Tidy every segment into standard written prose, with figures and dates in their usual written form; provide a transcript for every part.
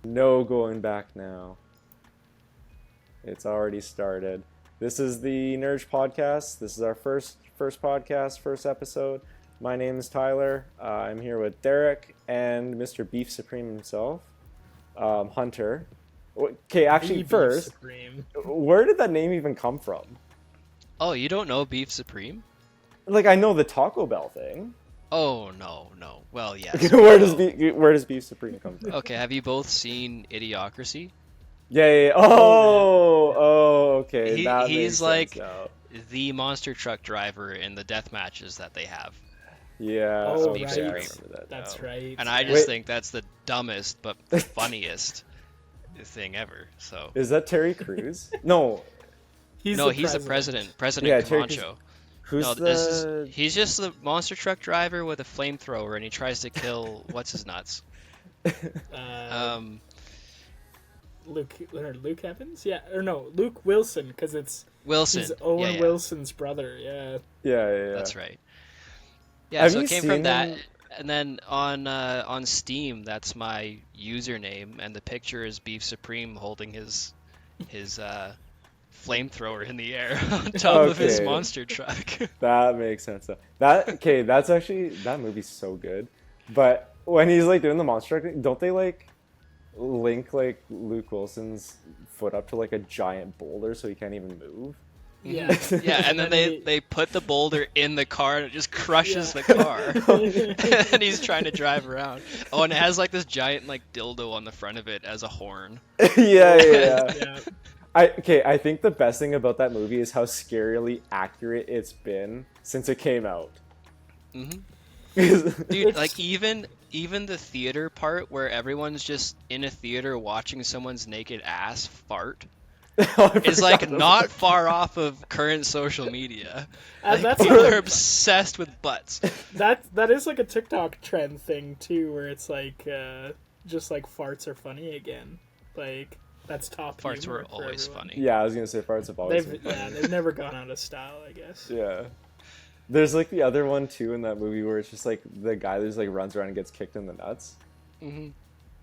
No going back now. It's already started. This is the Nerdge Podcast. This is our first podcast, first episode. My name is Tyler. I'm here with Derek and Mr. BeefSupreme himself, Hunter. Okay, actually, first, where did that name even come from? Oh, you don't know BeefSupreme? Like, I know the Taco Bell thing. Oh, no. Well, yes. where does BeefSupreme come from? Okay, have you both seen Idiocracy? Yeah. Oh, okay. He's like the monster truck driver in the death matches that they have. Yeah. Oh, okay, right. I remember that That's now. right. And I just think that's the dumbest but funniest thing ever. So Is that Terry Crews? No. he's the president. President Yeah, Camacho. Who's he's just the monster truck driver with a flamethrower, and he tries to kill what's his nuts. Luke Evans? Yeah, or no, Luke Wilson, because it's Wilson. He's Owen yeah. Wilson's brother. Yeah. Yeah. That's right. Yeah, Have so you it came seen from that, him? and then on Steam, that's my username, and the picture is BeefSupreme holding his flamethrower in the air on top of his Okay. monster truck. That makes sense. That's actually, that movie's so good. But when he's like doing the monster truck, don't they like link like Luke Wilson's foot up to like a giant boulder so he can't even move? Yeah. Yeah, and then they put the boulder in the car and it just crushes the car. And he's trying to drive around. Oh, and it has like this giant like dildo on the front of it as a horn. Yeah. Yeah. I think the best thing about that movie is how scarily accurate it's been since it came out. Mm-hmm. Dude, like even the theater part where everyone's just in a theater watching someone's naked ass fart is like not far off of current social media. Like, That's people like- are obsessed with butts. That is like a TikTok trend thing too, where it's like just like farts are funny again. Like that's top. Farts humor were for always everyone. funny. Yeah, I was gonna say farts have always been funny. They've never gone out of style, I guess. Yeah. There's like the other one too in that movie where it's just like the guy that just like runs around and gets kicked in the nuts. Mm-hmm.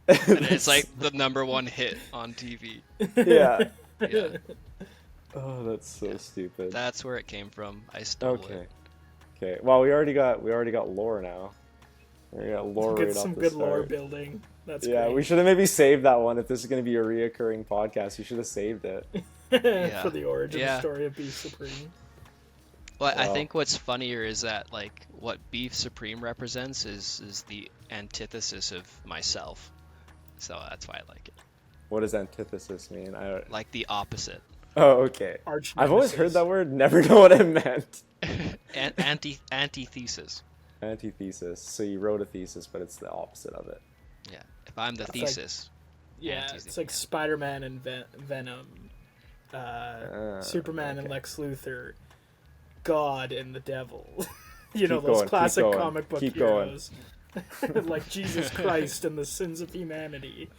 And it's like the #1 hit on TV. Yeah. Yeah, Oh, that's so stupid. that's where it came from. I stole it. Okay. Well, we already got lore now. We got lore right Get off some the good start. lore building. That's Yeah, great. we should have maybe saved that one. If this is going to be a reoccurring podcast, we should have saved it. For the origin Yeah. story of BeefSupreme. Well, I Wow. think what's funnier is that like what BeefSupreme represents is the antithesis of myself. So that's why I like it. What does antithesis mean? Like the opposite. Oh, okay. Arch I've always heard nemesis. that word, never know what it meant. Antithesis. Antithesis. So you wrote a thesis, but it's the opposite of it. Yeah. If I'm the like- thesis. Yeah, Antithesis, it's like yeah. Spider-Man and Venom, Superman and okay. Lex Luthor, God and the Devil. You know, Keep those going, keep classic going, comic book keep going. heroes. Like Jesus Christ and the sins of humanity.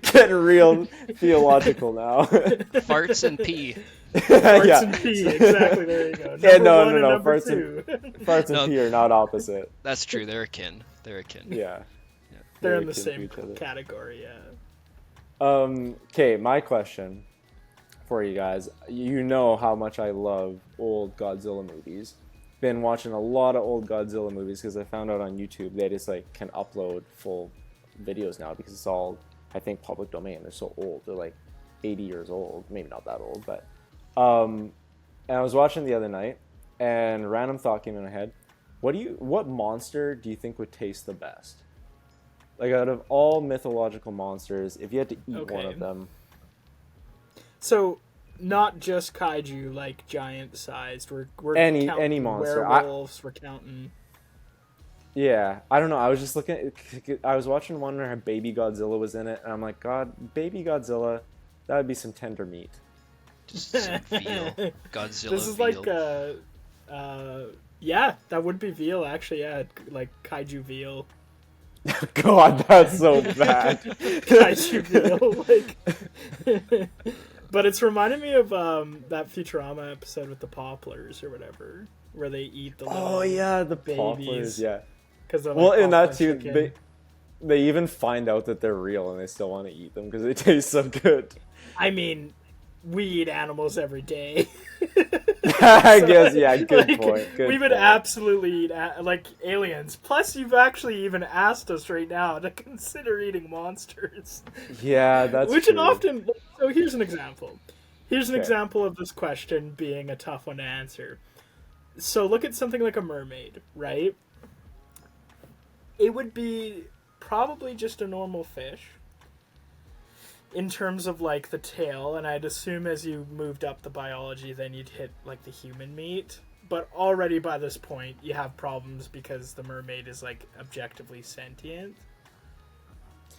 Getting real theological now. Farts and pee. Farts Yeah. and pee, exactly, there you go. Yeah, Number no, one and no, number farts two. Farts and No. pee are not opposite. That's true. They're akin. Yeah. They're in Very the akin to same each other. category, yeah. Okay, my question for you guys. You know how much I love old Godzilla movies. Been watching a lot of old Godzilla movies because I found out on YouTube they just like can upload full videos now because it's all, I think, public domain. They're so old. They're like 80 years old. Maybe not that old, but and I was watching the other night and a random thought came in my head. What monster do you think would taste the best? Like out of all mythological monsters, if you had to eat one Okay. of them. So, not just kaiju, like giant-sized. We're Any counting monster. Werewolves, we're counting... Yeah, I don't know. I was just looking. I was watching one where Baby Godzilla was in it, and I'm like, God, Baby Godzilla, that would be some tender meat. Just some veal. Godzilla This is veal. like, yeah, that would be veal, actually, yeah, like kaiju veal. God, that's so bad. Kaiju veal, like... But it's reminding me of that Futurama episode with the poplars or whatever, where they eat the Oh little yeah, the babies. poplars. Yeah. Because Well, in that too, They even find out that they're real and they still want to eat them because they taste so good. I mean, we eat animals every day. I guess, yeah, good point. Good we would point. absolutely eat like aliens. Plus, you've actually even asked us right now to consider eating monsters. Yeah, that's Which true. an often. So here's an example. Here's an Okay. example of this question being a tough one to answer. So look at something like a mermaid, right? It would be probably just a normal fish in terms of like the tail, and I'd assume as you moved up the biology then you'd hit like the human meat, but already by this point you have problems because the mermaid is like objectively sentient,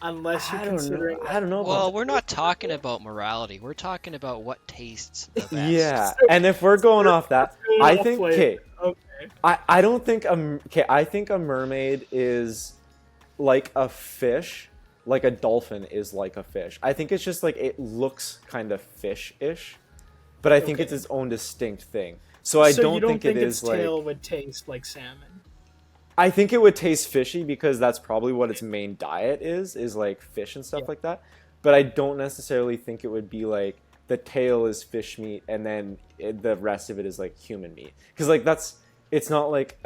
unless you're considering I don't know. About Well, we're not talking about morality. We're talking about what tastes the best. Yeah, and if we're going off that, I think okay. I don't think I think a mermaid is like a fish, like a dolphin is like a fish. I think it's just like it looks kind of fish-ish, but I think it's its own distinct thing. So I don't think it is like. Its tail would taste like salmon. I think it would taste fishy because that's probably what its main diet is like fish and stuff like that. But I don't necessarily think it would be like the tail is fish meat and then the rest of it is like human meat. Because like it's not like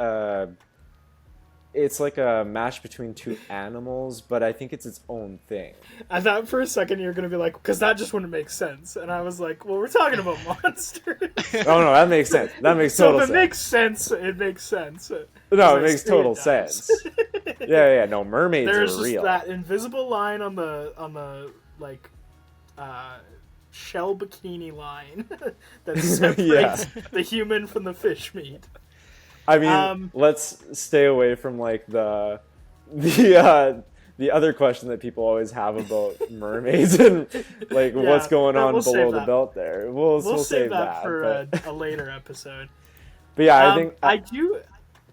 it's like a mash between two animals, but I think it's its own thing. I thought for a second you were going to be like, because that just wouldn't make sense. And I was like, well, we're talking about monsters. Oh, no, that makes sense. That makes total sense. So if it makes sense, it makes sense. No, it makes total sense. Yeah, no, mermaids There's are just real. that invisible line on the like, shell bikini line that separates the human from the fish meat. I mean, let's stay away from like the other question that people always have about mermaids and like what's going on below the belt there. We'll save that for a later episode. But yeah, I think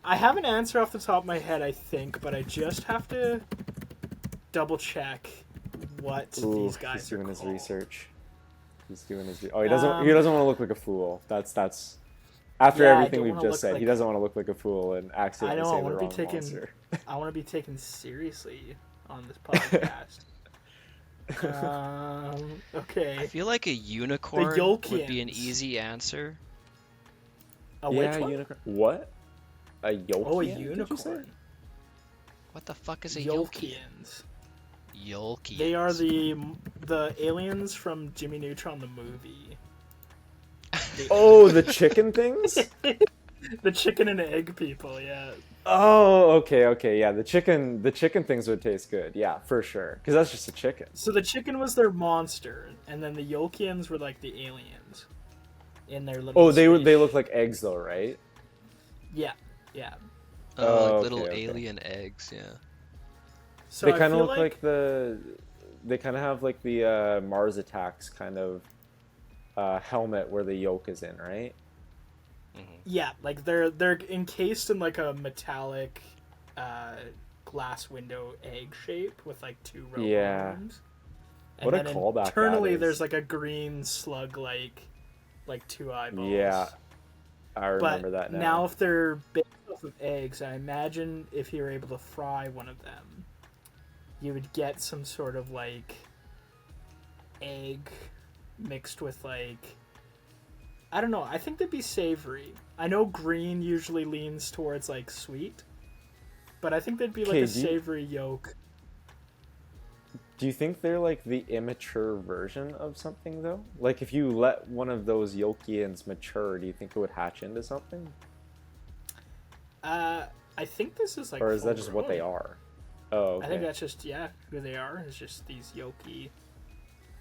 I have an answer off the top of my head, I think, but I just have to double check what these guys he's doing are his called. research. He's doing his. Oh, he doesn't want to look like a fool. That's. After everything we've just said, he doesn't want to look like a fool and accidentally say the wrong monster. I want to be taken seriously on this podcast. Okay. I feel like a unicorn would be an easy answer. Unicorn. What? A Yolkian? Oh, a unicorn. What the fuck is a Yolkians? Yolkians. They are the aliens from Jimmy Neutron the movie. The chicken things? The chicken and egg people, yeah. Oh, okay, yeah. The chicken things would taste good, yeah, for sure, because that's just a chicken. So the chicken was their monster, and then the Yolkians were like the aliens in their little. Oh, they look like eggs though, right? Yeah. Like little alien eggs, yeah. So they kind of look like they kind of have like the Mars Attacks kind of helmet where the yolk is in, right? Yeah, like they're encased in like a metallic glass window egg shape with like two robot arms. And what a callback! Internally, there's like a green slug like two eyeballs. Yeah, I remember that now. Now, if they're based off of eggs, I imagine if you were able to fry one of them, you would get some sort of like egg mixed with like, I don't know, I think they'd be savory. I know green usually leans towards like sweet, but I think they'd be like a savory yolk. Do you think they're like the immature version of something though? Like if you let one of those Yolkians mature, do you think it would hatch into something? I think this is like, or is that just what they are? Oh, okay. I think that's just who they are. It's just these Yolki.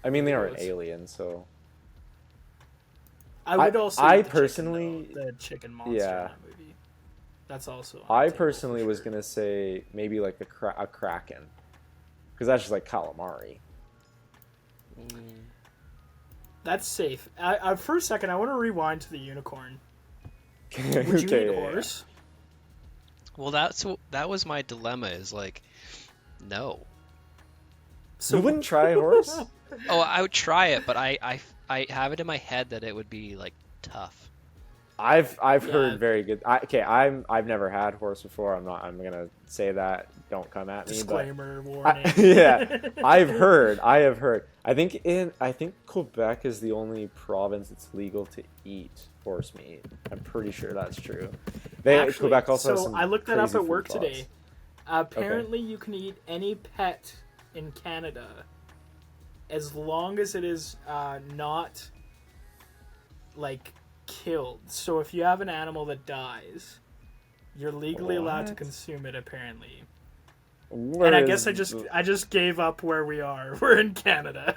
I mean, they are an alien, so. I would also. I personally, the chicken monster in that movie. That's also. I personally was gonna say maybe like a kraken, because that's just like calamari. That's safe. For a second, I want to rewind to the unicorn. Would you eat horse? Well, that was my dilemma. Is like, no. So you wouldn't try a horse? Oh, I would try it, but I have it in my head that it would be like tough. I've Yeah. heard very good. I've never had horse before. I'm gonna say that. Don't come at me. Disclaimer, warning. Yeah, I have heard. I think Quebec is the only province it's legal to eat horse meat. I'm pretty sure that's true. Actually, Quebec also has some I looked that up crazy at food work laws. today. Apparently, you can eat any pet in Canada as long as it is not like killed. So if you have an animal that dies, you're legally allowed to What? consume it. Apparently. Where And I is guess the- I just gave up where we are. We're in Canada.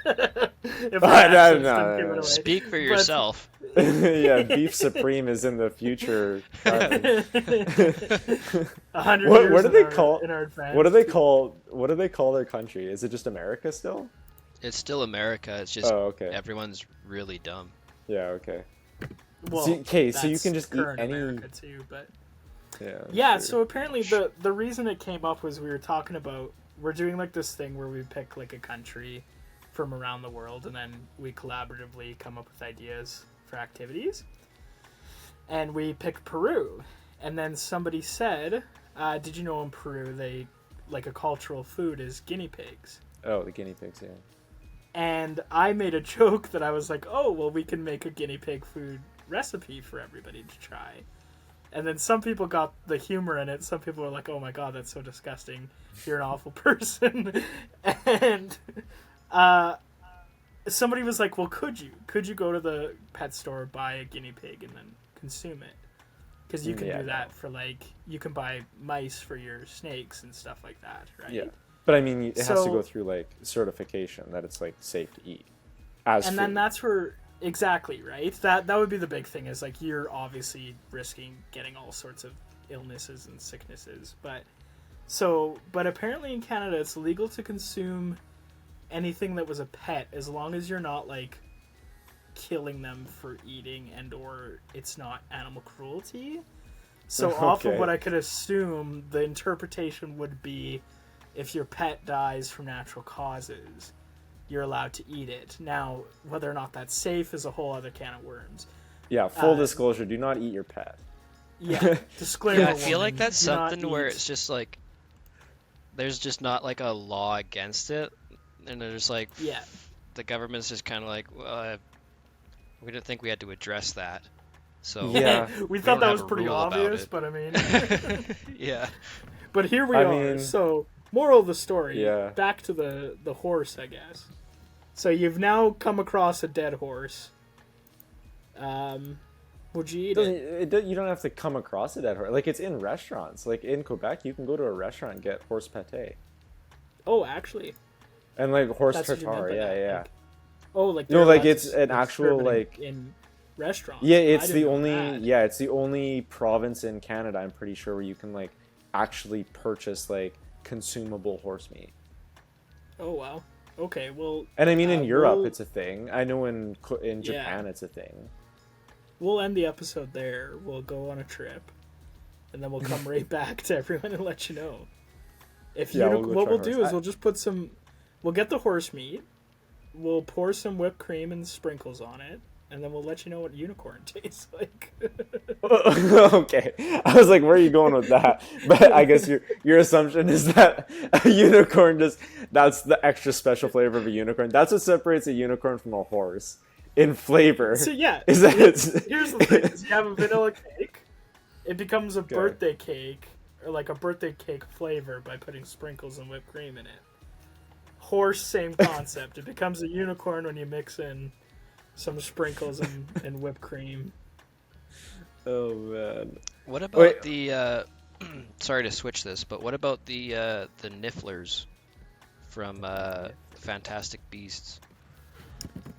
If No, our accents no, didn't give no, it no. away. Speak for But- yourself. Yeah, BeefSupreme is in the future. 100 What- years what do in they our- call- in our advance. What do they call their country? Is it just America still? It's still America. It's just Oh, okay. everyone's really dumb. Yeah, okay. Well, okay, so you that's can just eat current any. America too, but Yeah. yeah. sure. So apparently the reason it came up was we were talking about we're doing like this thing where we pick like a country from around the world and then we collaboratively come up with ideas for activities. And we picked Peru, and then somebody said, "Did you know in Peru they like a cultural food is guinea pigs?" Oh, the guinea pigs. Yeah. And I made a joke that I was like, "Oh, well, we can make a guinea pig food recipe for everybody to try." And then some people got the humor in it. Some people were like, "Oh my god, that's so disgusting. You're an awful person." And somebody was like, "Well, could you go to the pet store, buy a guinea pig, and then consume it? Because you can Yeah, do no. that for like you can buy mice for your snakes and stuff like that, right?" Yeah. But I mean, it has to So- go through like certification that it's like safe to eat. As And food. then that's where exactly right. That would be the big thing is like you're obviously risking getting all sorts of illnesses and sicknesses, but apparently in Canada it's legal to consume anything that was a pet as long as you're not like killing them for eating and or it's not animal cruelty. So off of Okay. what I could assume, the interpretation would be if your pet dies from natural causes, you're allowed to eat it. Now, whether or not that's safe is a whole other can of worms. Yeah. Full uh, disclosure: do not eat your pet. Yeah, disclaimer. Yeah, I feel like warning, that's do not something where eat- it's just like there's just not like a law against it, and there's like Yeah, the government's just kind of like, well, we didn't think we had to address that, so Yeah. we thought don't that have was a pretty rule about obvious, it. but I mean, yeah. but here we I are. mean- So, moral of the story. Yeah. Back to the horse, I guess. So you've now come across a dead horse. Would you eat it? You don't have to come across a dead horse. Like it's in restaurants. Like in Quebec, you can go to a restaurant and get horse pate Oh, actually, and like horse that's what you meant tartare. by Yeah, that, yeah. like- oh, like No, they're like allowed it's to an actual, experiment like- in restaurants. Yeah, I it's didn't the know only that. it's the only province in Canada, I'm pretty sure, where you can like actually purchase like consumable horse meat. Oh wow. Okay, well, And I mean in Europe we'll- it's a thing. I know in Yeah. Japan it's a thing. we'll end the episode there. We'll go on a trip, and then we'll come right back to everyone and let you know. If Yeah, you, we'll go what try we'll do horse. is we'll just put some. We'll get the horse meat. We'll pour some whipped cream and sprinkles on it, and then we'll let you know what unicorn tastes like. Okay. I was like, where are you going with that? But I guess your assumption is that a unicorn that's the extra special flavor of a unicorn. That's what separates a unicorn from a horse in flavor. So yeah, Is that it's here's the thing: is you have a vanilla cake, it becomes a Okay. birthday cake, or like a birthday cake flavor by putting sprinkles and whipped cream in it. Horse, same concept. It becomes a unicorn when you mix in some sprinkles and whipped cream. Oh man. What about Wait. the? Sorry to switch this, but what about the nifflers from Fantastic Beasts?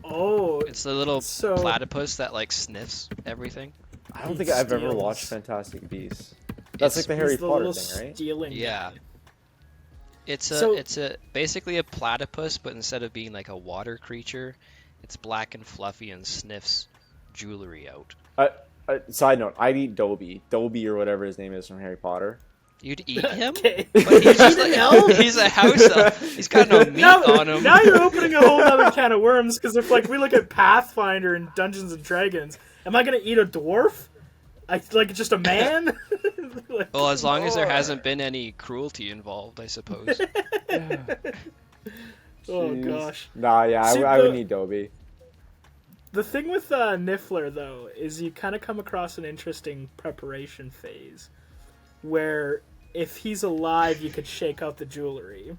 Oh, It's the little So- platypus that like sniffs everything. I don't think He I've ever steals. watched Fantastic Beasts. That's like the It's- Harry he's the Potter little thing, right? stealing Yeah. guy. It's basically a platypus, but instead of being like a water creature, it's black and fluffy and sniffs jewelry out. Side note, I'd eat Dobby. Dobby or whatever his name is from Harry Potter. You'd eat him? Okay. But he's just Eat an like, elf? he's a house elf. He's got no meat on him. Now you're opening a whole other can of worms, because if like we look at Pathfinder and Dungeons and Dragons, am I gonna eat a dwarf? Like just a man? Like, Well, as long as there Lord. hasn't been any cruelty involved, I suppose. oh Jeez. gosh. Nah, yeah, See, I would need Dobby. The thing with Niffler, though, is you kind of come across an interesting preparation phase, where if he's alive, you could shake out the jewelry.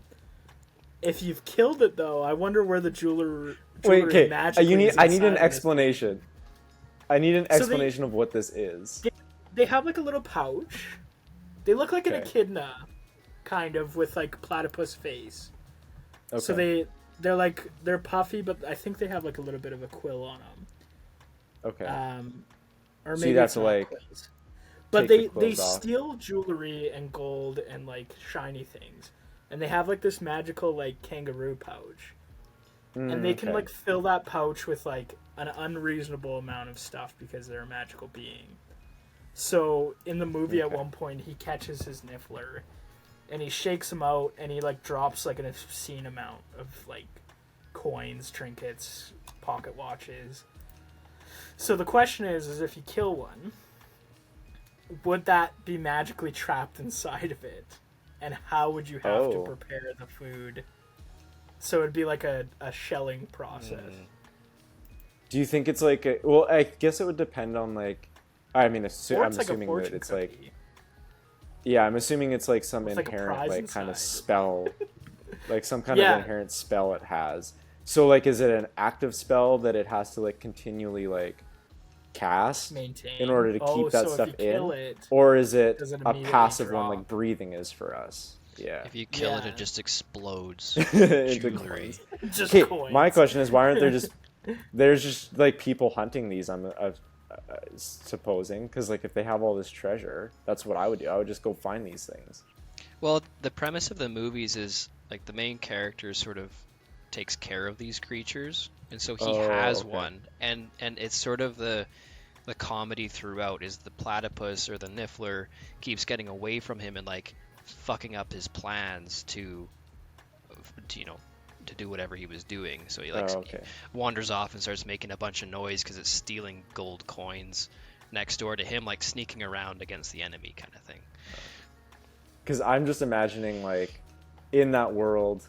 If you've killed it, though, I wonder where the jewelry Wait, okay. magically is I need inside an of this. explanation. I need an So explanation of what this is. They have like a little pouch. They look like an Okay. echidna, kind of, with like platypus face. Okay. So they're puffy, but I think they have like a little bit of a quill on them. Okay. Or So maybe you'd have it's to, not like, quills. But take the they quills off. steal jewelry and gold and like shiny things, and they have like this magical like kangaroo pouch, and they can okay. like fill that pouch with like an unreasonable amount of stuff because they're a magical being. So in the movie, at Okay. one point, he catches his Niffler, and he shakes him out, and he like drops like an obscene amount of like coins, trinkets, pocket watches. So the question is if you kill one, would that be magically trapped inside of it? And how would you have to Oh. prepare the food? So it'd be like a shelling process. Do you think it's like a, well, I guess it would depend on like, I mean, Or I'm it's like a assuming that fortune it's like, cookie. yeah, I'm assuming it's like some With, like, a inherent prize like kind of inside. spell, like some kind Yeah. of inherent spell it has. So like, is it an active spell that it has to like continually like cast Maintain. in order to keep that so stuff if you kill in, it, or is it does it a immediately passive one drop? like breathing is for us? Yeah. If you kill it, Yeah. it just explodes. Into Jewelry. coins. just Okay, coins. my question is, why aren't there just there's just like people hunting these? I'm supposing because like if they have all this treasure, that's what I would do. I would just go find these things. Well, the premise of the movies is like the main character sort of takes care of these creatures, and so he Oh, has okay. one, and it's sort of the comedy throughout is the platypus or the Niffler keeps getting away from him and like fucking up his plans to to do whatever he was doing. So he like Oh, okay. wanders off and starts making a bunch of noise because it's stealing gold coins next door to him, like sneaking around against the enemy kind of thing. Because I'm just imagining like in that world,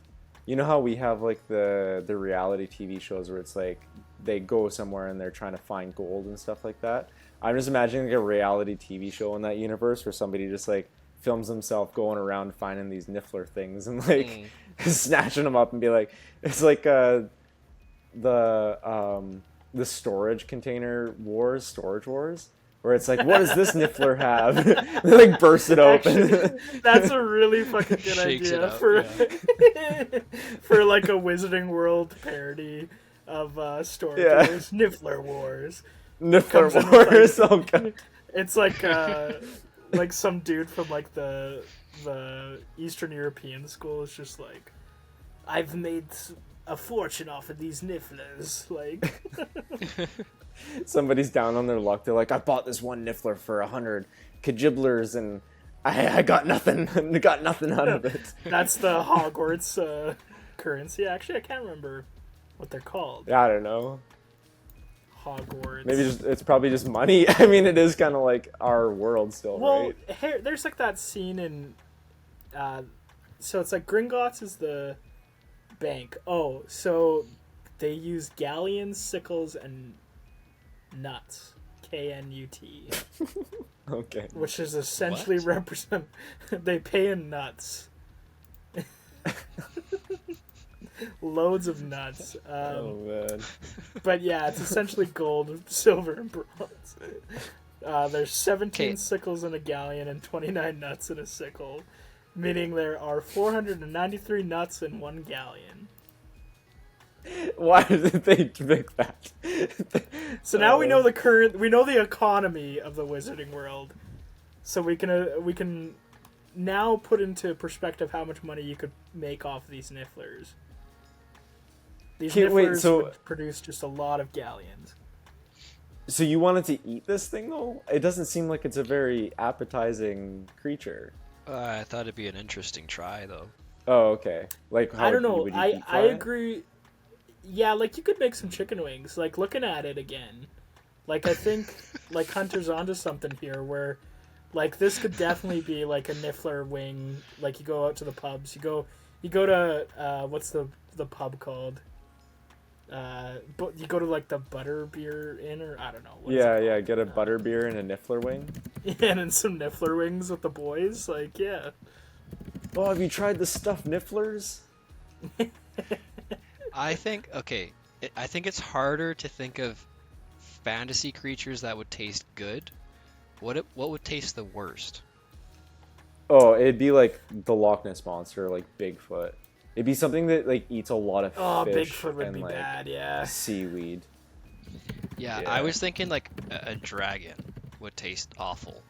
you know how we have like the reality TV shows where it's like they go somewhere and they're trying to find gold and stuff like that. I'm just imagining like a reality TV show in that universe where somebody just like films himself going around finding these Niffler things and like snatching them up and be like, it's like the storage container wars, storage wars, where it's like, what does this Niffler have? They like burst it open. Actually, that's a really fucking good Shakes it idea up, for for like a Wizarding World parody of Storage Yeah. Wars, Niffler Wars. Niffler Comes in with, wars. like- Oh god. It's like some dude from like the Eastern European school is just like, I've made a fortune off of these Nifflers. Like, Somebody's down on their luck. They're like, I bought this one Niffler for 100 Kajibblers and I got nothing. Got nothing out of it. that's the Hogwarts currency. Actually, I can't remember what they're called. I don't know. Hogwarts. Maybe it's probably just money. I mean, it is kind of like our world still, Well, right? there's like that scene in. So it's like Gringotts is the bank. Oh, so they use galleons, sickles, and nuts. KNUT. Okay. Which is essentially What? represent. They pay in nuts. Loads of nuts. Oh man. But yeah, it's essentially gold, silver, and bronze. There's 17 Okay. sickles in a galleon and 29 nuts in a sickle, meaning there are 493 nuts in one galleon. Why did they pick that? So now we know the economy of the Wizarding World. So we can now put into perspective how much money you could make off these Nifflers. These Okay, wait, Nifflers so- would produce just a lot of galleons. So you wanted to eat this thing though? It doesn't seem like it's a very appetizing creature. I thought it'd be an interesting try though. Oh, okay. Like how I don't know. would you I deep fry it? agree. Yeah, like you could make some chicken wings. Like looking at it again, Like, I think, like, Hunter's onto something here where, like, this could definitely be, like, a Niffler wing. Like, you go out to the pubs. You go to, what's the pub called? But you go to, like, the Butterbeer Inn, or I don't know. What Yeah, get a butterbeer and a Niffler wing. And then some Niffler wings with the boys. Like, yeah. Oh, have you tried the stuffed Nifflers? I think it's harder to think of fantasy creatures that would taste good. What would taste the worst? Oh, it'd be like the Loch Ness Monster, like Bigfoot. It'd be something that like eats a lot of fish Bigfoot would and be like bad, yeah. seaweed. Yeah, Yeah. I was thinking like a dragon would taste awful.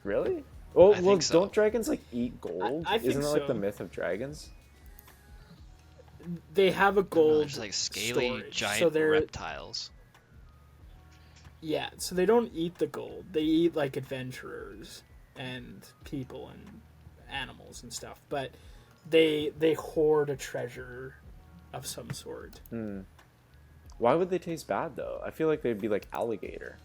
Really? Oh, I well, think so. don't dragons like eat gold? I think Isn't that like the so. myth of dragons? They have a gold Just like scaly storage, giant so they're reptiles. yeah. So they don't eat the gold. They eat like adventurers and people and animals and stuff. But they hoard a treasure of some sort. Why would they taste bad though? I feel like they'd be like alligator.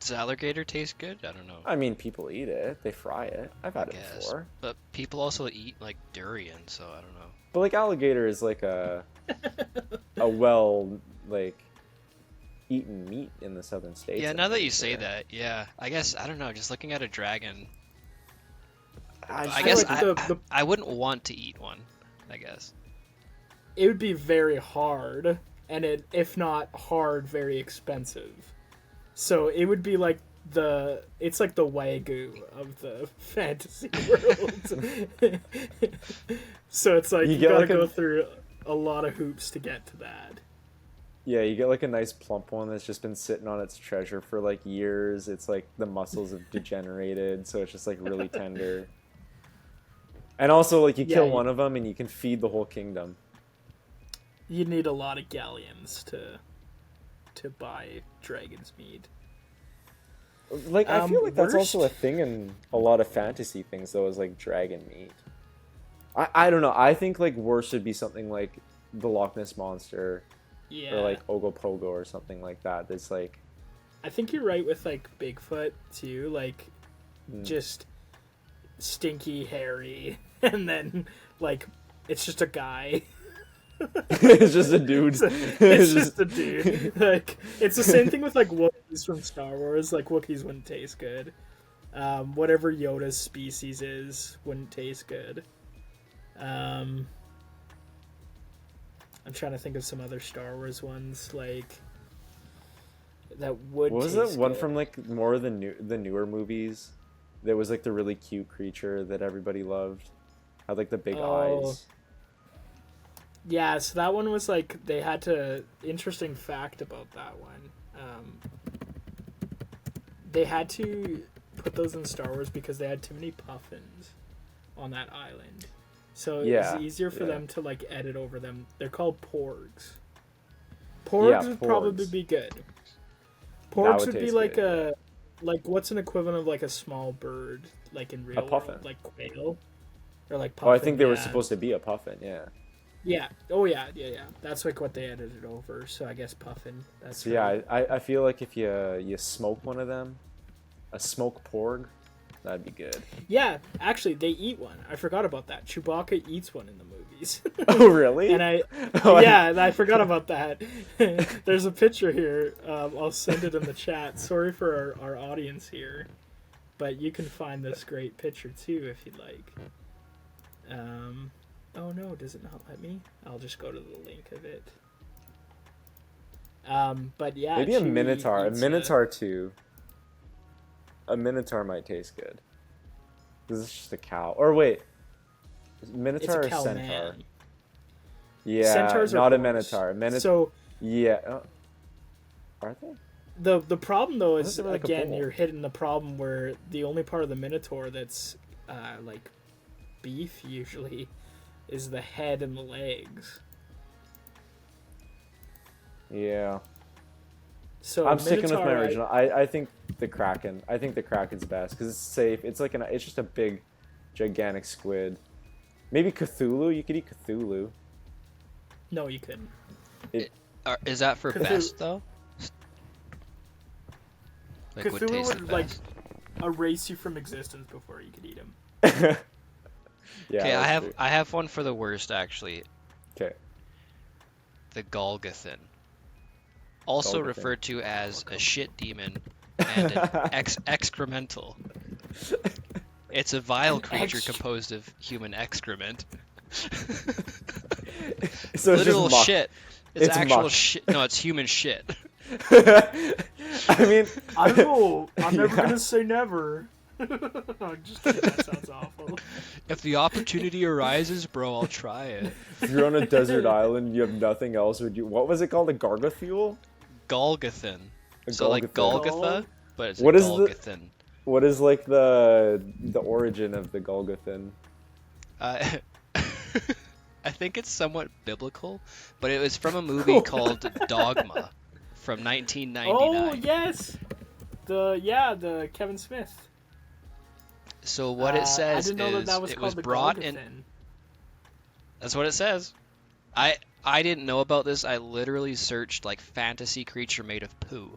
Does alligator taste good? I don't know. I mean, people eat it. They fry it. I've had it Guess. before. But people also eat like durian, so I don't know. But like alligator is like a well like eaten meat in the southern states. Yeah, I'm now that pretty you say sure. that, yeah. I guess I don't know, just looking at a dragon, I I guess like I wouldn't want to eat one, I guess. It would be very hard, and if not hard, very expensive. So it would be like it's like the Wagyu of the fantasy world. So it's like you gotta like go through a lot of hoops to get to that. Yeah, you get like a nice plump one that's just been sitting on its treasure for like years. It's like the muscles have degenerated, so it's just like really tender. And also, like you kill one of them and you can feed the whole kingdom. You'd need a lot of galleons to buy dragon's meat. Like I feel like that's worst- also a thing in a lot of fantasy things, though, is like dragon meat. I don't know. I think like worse would be something like the Loch Ness Monster, Yeah. or like Ogopogo or something like that. That's like I think you're right with like Bigfoot too, like just stinky, hairy, and then like it's just a guy. it's just a dude. It's just a dude. Like it's the same thing with like Wookiees from Star Wars. Like Wookiees wouldn't taste good. Whatever Yoda's species is wouldn't taste good. I'm trying to think of some other Star Wars ones like that would. What was taste that one good. from like more of the newer movies? That was like the really cute creature that everybody loved. Had like the big eyes. Yeah, so that one was like they had to. Interesting fact about that one. They had to put those in Star Wars because they had too many puffins on that island. So Yeah, it's easier for yeah. them to like edit over them. They're called porgs. Porgs would probably porgs. be good. Porgs would would be taste like good. what's an equivalent of like a small bird like in real puffin. world, like quail or like Oh, puffin. I think they were yeah. supposed to be a puffin. Yeah. Yeah. Oh yeah. That's like what they edited over. So I guess puffin. That's So yeah, I feel like if you smoke one of them, a smoked porg, that'd be good. Yeah, actually, they eat one. I forgot about that. Chewbacca eats one in the movies. Oh really? And I forgot about that. There's a picture here. I'll send it in the chat. Sorry for our audience here, but you can find this great picture too if you'd like. Oh no, does it not let me? I'll just go to the link of it. But yeah, Maybe a Chewie minotaur. A eats minotaur too. A minotaur might taste good. This is just a cow. Or wait, minotaur It's a or cow centaur? man. Yeah, Centaurs are not a horse. minotaur. So Yeah. Are they? the problem though is Unless they're like a again bull. you're hitting the problem where the only part of the minotaur that's like beef usually is the head and the legs. Yeah. So I'm sticking with my Minotaur, original. I think the Kraken. I think the Kraken's best because it's safe. It's like it's just a big, gigantic squid. Maybe Cthulhu. You could eat Cthulhu. No, you couldn't. Is that for Cthulhu- best though? Like would Cthulhu taste the would like best. erase you from existence before you could eat him. Yeah. Okay, that's true. I have one for the worst actually. Okay. The Golgothan, also Golgothan. referred to as a shit demon and an excremental. It's a vile creature composed of human excrement. So it's Literal just muck. shit. It's actual muck. shit. No, it's human shit. I mean, I don't know. I'm never Yeah. gonna say never. Just kidding, that sounds awful. If the opportunity arises, bro, I'll try it. if you're on a desert island, you have nothing else. Would you? What was it called? A gargothule? Golgothan. A So like Golgothan. Golgotha, but it's What a is the- Golgothan. What is like the origin of the Golgothan? I think it's somewhat biblical, but it was from a movie called Dogma from 1999. Oh yes, the Kevin Smith. So what it says I didn't know is that was it called was the brought in. Golgothan. That's what it says. I didn't know about this. I literally searched like fantasy creature made of poo.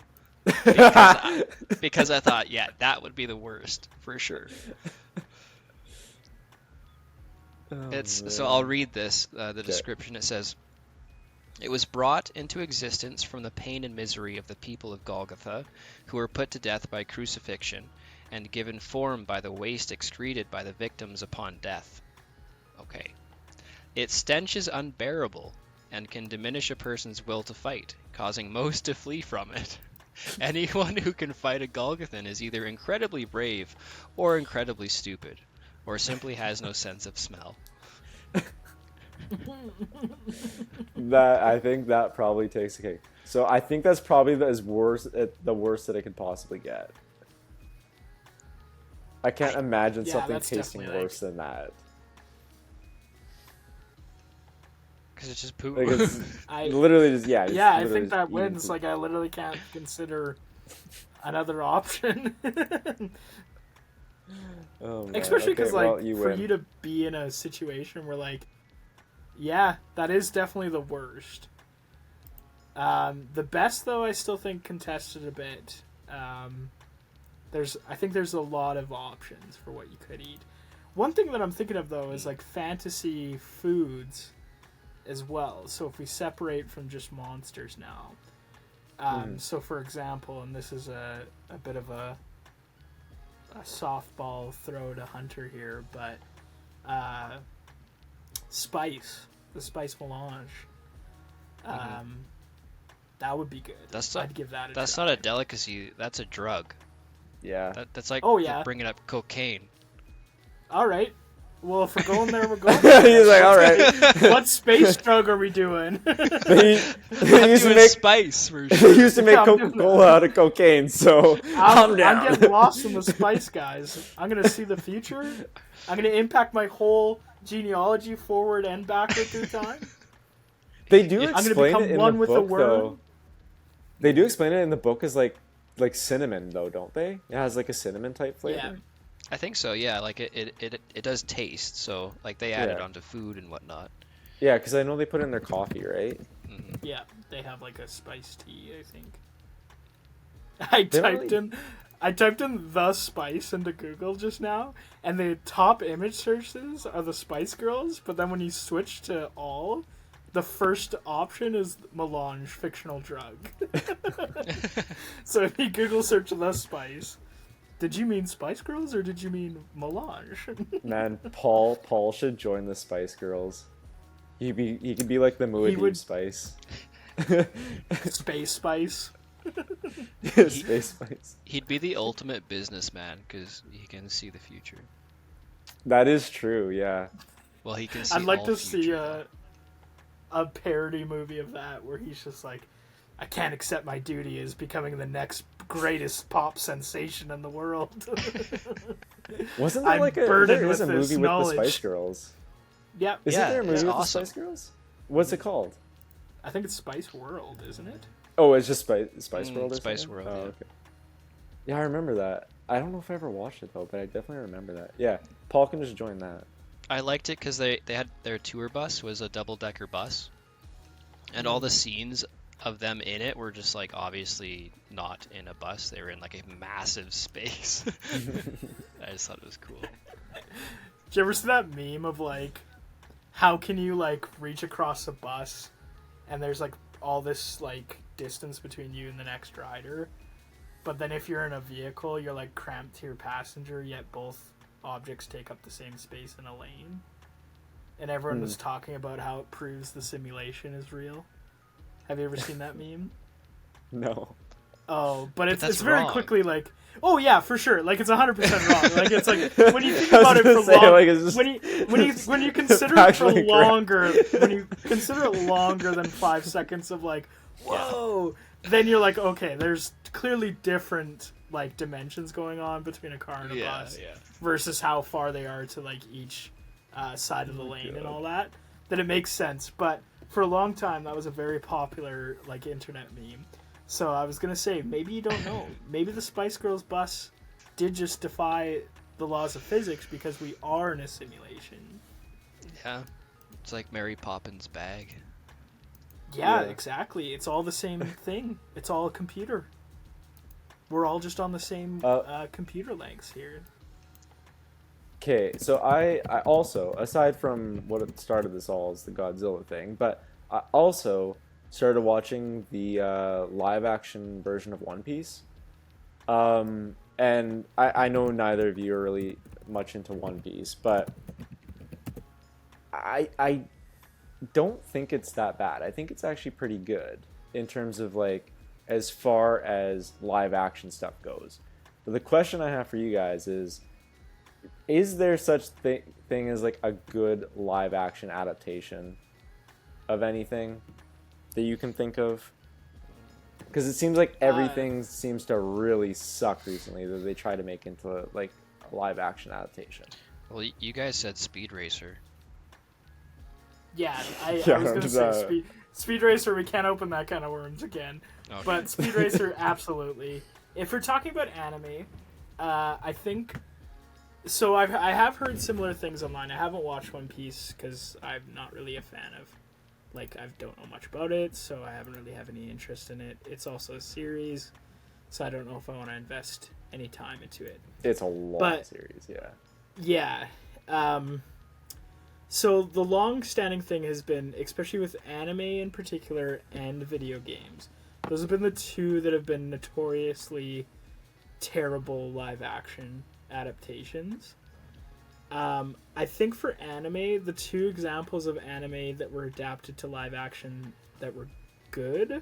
Because I thought, yeah, that would be the worst for sure. So I'll read this. The description, it says, "It was brought into existence from the pain and misery of the people of Golgotha, who were put to death by crucifixion, and given form by the waste excreted by the victims upon death." Okay. "Its stench is unbearable, and can diminish a person's will to fight, causing most to flee from it. Anyone who can fight a Golgothan is either incredibly brave, or incredibly stupid, or simply has no sense of smell." I think that probably takes the cake. So I think that's probably the worst that it could possibly get. I can't imagine Yeah, something that's tasting definitely, worse than that. Because it's just poo. Like it's I literally just it's yeah, I literally think just that eating wins. poop. Like I literally can't consider another option. Oh, man. Especially because Okay, like well, you for win. you to be in a situation where like, yeah, that is definitely the worst. The best though, I still think contested a bit. I think there's a lot of options for what you could eat. One thing that I'm thinking of though is like fantasy foods as well. So if we separate from just monsters now. So for example, and this is a bit of a softball throw to Hunter here, but the spice melange, that would be good. I'd give that a That's try. not a delicacy. That's a drug. Yeah. That's like Oh, yeah. bringing up cocaine. All right. Well, if we're going there, we're going. He's like, all right. What space drug are we doing? They I'm used to doing make spice for they sure. used to make I'm doing Coca-Cola out of cocaine. So calm I'm down. getting lost in the spice, guys. I'm gonna see the future. I'm gonna impact my whole genealogy forward and backward through time. They do I'm gonna explain become it in one the with the book, worm. though. They do explain it in the book as like cinnamon, though, don't they? It has like a cinnamon type flavor. Yeah. I think so. Yeah, like it does taste. So like they add it Yeah. onto food and whatnot. Yeah, because I know they put it in their coffee, right? Yeah, they have like a spiced tea, I think. I typed in the spice into Google just now, and the top image searches are the Spice Girls, but then when you switch to all, the first option is melange, fictional drug. So if you Google search the spice, did you mean Spice Girls or did you mean melange? Man, Paul should join the Spice Girls. He could be like the Muad'Dib would- Spice. Space Spice. Space Spice. He'd be the ultimate businessman because he can see the future. That is true. Yeah. Well, he can see. I'd like all to see future. a parody movie of that where he's just like, I can't accept my duty as becoming the next greatest pop sensation in the world. Wasn't there I'm like burdened there is a with this movie with the knowledge. Spice Girls? Yep. Isn't Yeah, there a movie it's with awesome. the Spice Girls? What's it called? I think it's Spice World, isn't it? Oh, it's just Spice World. Or Spice something? World, Oh, yeah. okay. Yeah, I remember that. I don't know if I ever watched it though, but I definitely remember that. Yeah, Paul can just join that. I liked it because they had their tour bus was a double-decker bus, and all the scenes of them in it were just like obviously not in a bus. They were in like a massive space. I just thought it was cool. Did you ever see that meme of like, how can you like reach across a bus and there's like all this like distance between you and the next rider, but then if you're in a vehicle you're like cramped to your passenger, yet both objects take up the same space in a lane, and everyone was talking about how it proves the simulation is real. Have you ever seen that meme? No. Oh, but it's that's very wrong. quickly like, oh yeah, for sure, like it's 100% wrong. Like it's like when you think about it for long, like, it's just when you consider it for longer, when you consider it longer than 5 seconds of like, whoa, then you're like, okay, there's clearly different like dimensions going on between a car and a bus versus how far they are to like each side of the lane and all that. Then it makes sense. But for a long time, that was a very popular like internet meme. So I was gonna say, maybe you don't know. Maybe the Spice Girls bus did just defy the laws of physics because we are in a simulation. Yeah, it's like Mary Poppins' bag. Yeah, exactly. It's all the same thing. It's all a computer. We're all just on the same computer lengths here. Okay, so I also, aside from what started this all as the Godzilla thing, but I also started watching the live action version of One Piece. And I know neither of you are really much into One Piece, but I don't think it's that bad. I think it's actually pretty good in terms of like as far as live action stuff goes. But the question I have for you guys is there such thing as like a good live action adaptation of anything that you can think of? Because it seems like everything seems to really suck recently that they try to make into like a live action adaptation. Well, you guys said Speed Racer. Yeah, I was going to say Speed Racer, we can't open that kind of worms again. Okay. But Speed Racer, absolutely. If we're talking about anime, I think... So I have heard similar things online. I haven't watched One Piece because I'm not really a fan of... Like, I don't know much about it, so I haven't really have any interest in it. It's also a series, so I don't know if I want to invest any time into it. It's a long series, yeah. Yeah. So the long-standing thing has been, especially with anime in particular and video games, those have been the two that have been notoriously terrible live-action adaptations. I think for anime, the two examples of anime that were adapted to live action that were good,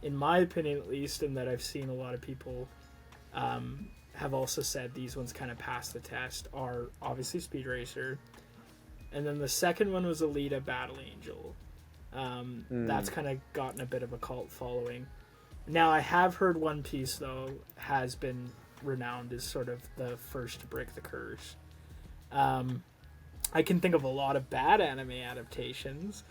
in my opinion at least, and that I've seen a lot of people have also said these ones kind of pass the test, are obviously Speed Racer, and then the second one was Alita Battle Angel. That's kind of gotten a bit of a cult following. Now, I have heard One Piece, though, has been renowned as sort of the first to break the curse. I can think of a lot of bad anime adaptations.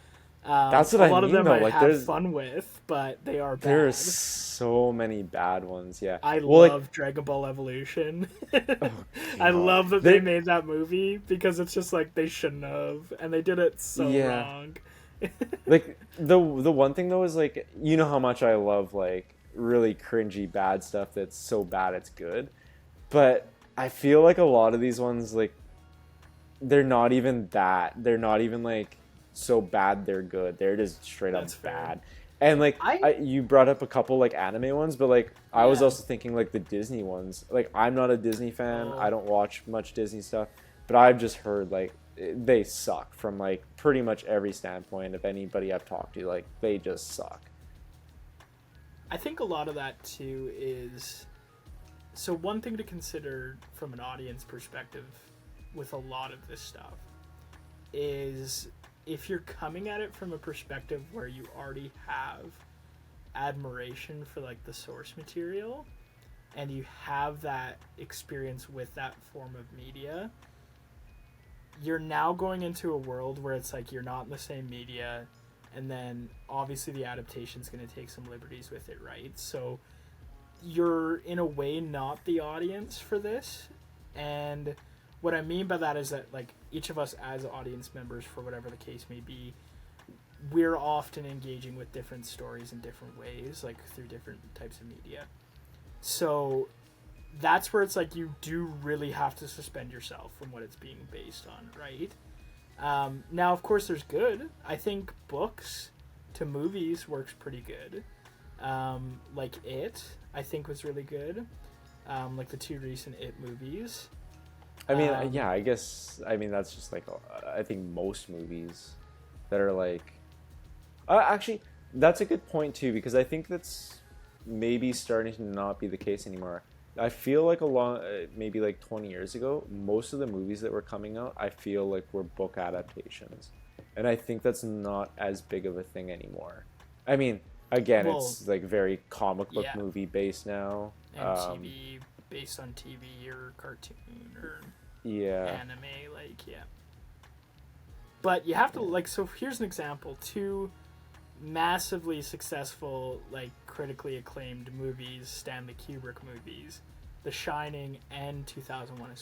That's what I mean. A lot of them I have fun with, but they are bad. There's so many bad ones, yeah. I love Dragon Ball Evolution. I love that they made that movie because it's just like they shouldn't have, and they did it so wrong. Like the one thing though is like, you know how much I love like really cringy bad stuff that's so bad it's good, but I feel like a lot of these ones, like, they're not even like so bad they're good. They're just straight up bad. And like you brought up a couple like anime ones, but like I was also thinking like the Disney ones. Like, I'm not a Disney fan. I don't watch much Disney stuff, but I've just heard like they suck from like pretty much every standpoint of anybody I've talked to. Like, they just suck. I think a lot of that too is, so one thing to consider from an audience perspective with a lot of this stuff is if you're coming at it from a perspective where you already have admiration for like the source material and you have that experience with that form of media, you're now going into a world where it's like you're not in the same media, and then obviously the adaptation's going to take some liberties with it, right? So you're in a way not the audience for this, and what I mean by that is that like each of us as audience members, for whatever the case may be, we're often engaging with different stories in different ways, like through different types of media. So that's where it's like you do really have to suspend yourself from what it's being based on, right? Now, of course, there's good. I think books to movies works pretty good. Like It, I think was really good. Like the 2 recent It movies. I mean, yeah, I guess, I mean, that's just like, I think most movies that are like, actually, that's a good point too, because I think that's maybe starting to not be the case anymore. I feel like maybe like 20 years ago, most of the movies that were coming out, I feel like were book adaptations. And I think that's not as big of a thing anymore. I mean, again, it's like very comic book movie based now. And TV, based on TV or cartoon or anime, like, yeah. But you have to, like, so here's an example. 2 massively successful, like, critically acclaimed movies, Stanley Kubrick movies, The Shining and 2001: A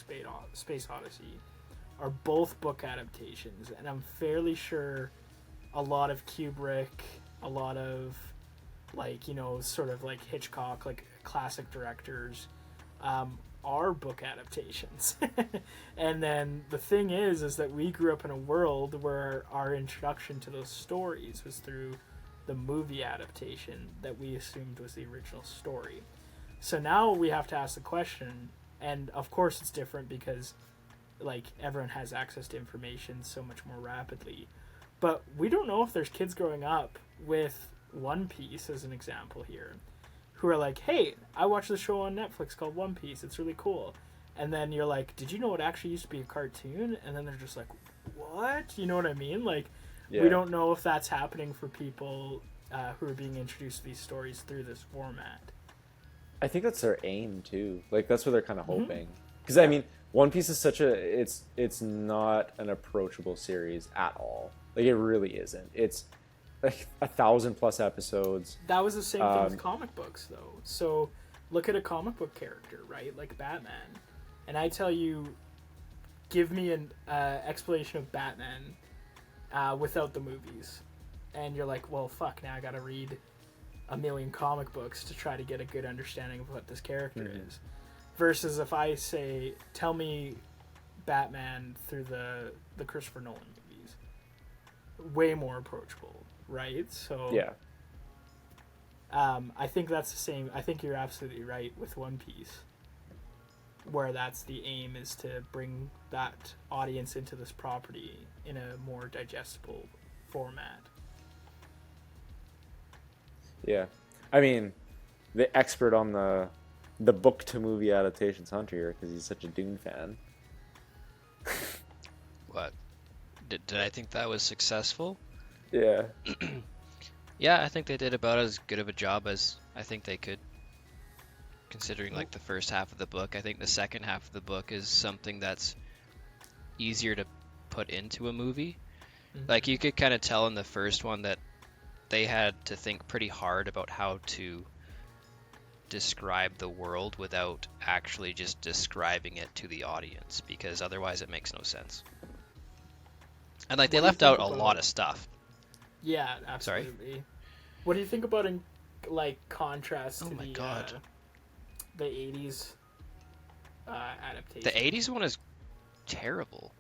Space Odyssey, are both book adaptations, and I'm fairly sure a lot of Kubrick, a lot of, like, you know, sort of like Hitchcock, like classic directors, are book adaptations. And then the thing is that we grew up in a world where our introduction to those stories was through the movie adaptation that we assumed was the original story. So now we have to ask the question, and of course it's different because, like, everyone has access to information so much more rapidly, but we don't know if there's kids growing up with One Piece, as an example here, who are like, hey, I watched the show on Netflix called One Piece, it's really cool. And then you're like, did you know it actually used to be a cartoon? And then they're just like, what? You know what I mean? Like, we don't know if that's happening for people who are being introduced to these stories through this format. I think that's their aim too. Like, that's what they're kind of hoping. Because I mean, One Piece is such a it's not an approachable series at all. Like, it really isn't. It's like 1,000+ episodes. That was the same thing with comic books, though. So look at a comic book character, right? Like Batman, and I tell you, give me an explanation of Batman without the movies, and you're like, well, fuck, now I gotta read a million comic books to try to get a good understanding of what this character is. Versus if I say, tell me Batman through the Christopher Nolan movies, way more approachable, right? So yeah, I think that's the same. I think you're absolutely right with One Piece, where that's the aim, is to bring that audience into this property in a more digestible format. Yeah, I mean, the expert on the book to movie adaptations, Hunter, here, because he's such a Dune fan. What? Did I think that was successful? Yeah. Yeah, I think they did about as good of a job as I think they could, considering like the first half of the book. I think the second half of the book is something that's easier to put into a movie. Like, you could kind of tell in the first one that they had to think pretty hard about how to describe the world without actually just describing it to the audience, because otherwise it makes no sense. And like, they left out a lot of stuff. Yeah, absolutely. Sorry? What do you think about in, like, contrast to the 80s adaptation? The 80s one is terrible.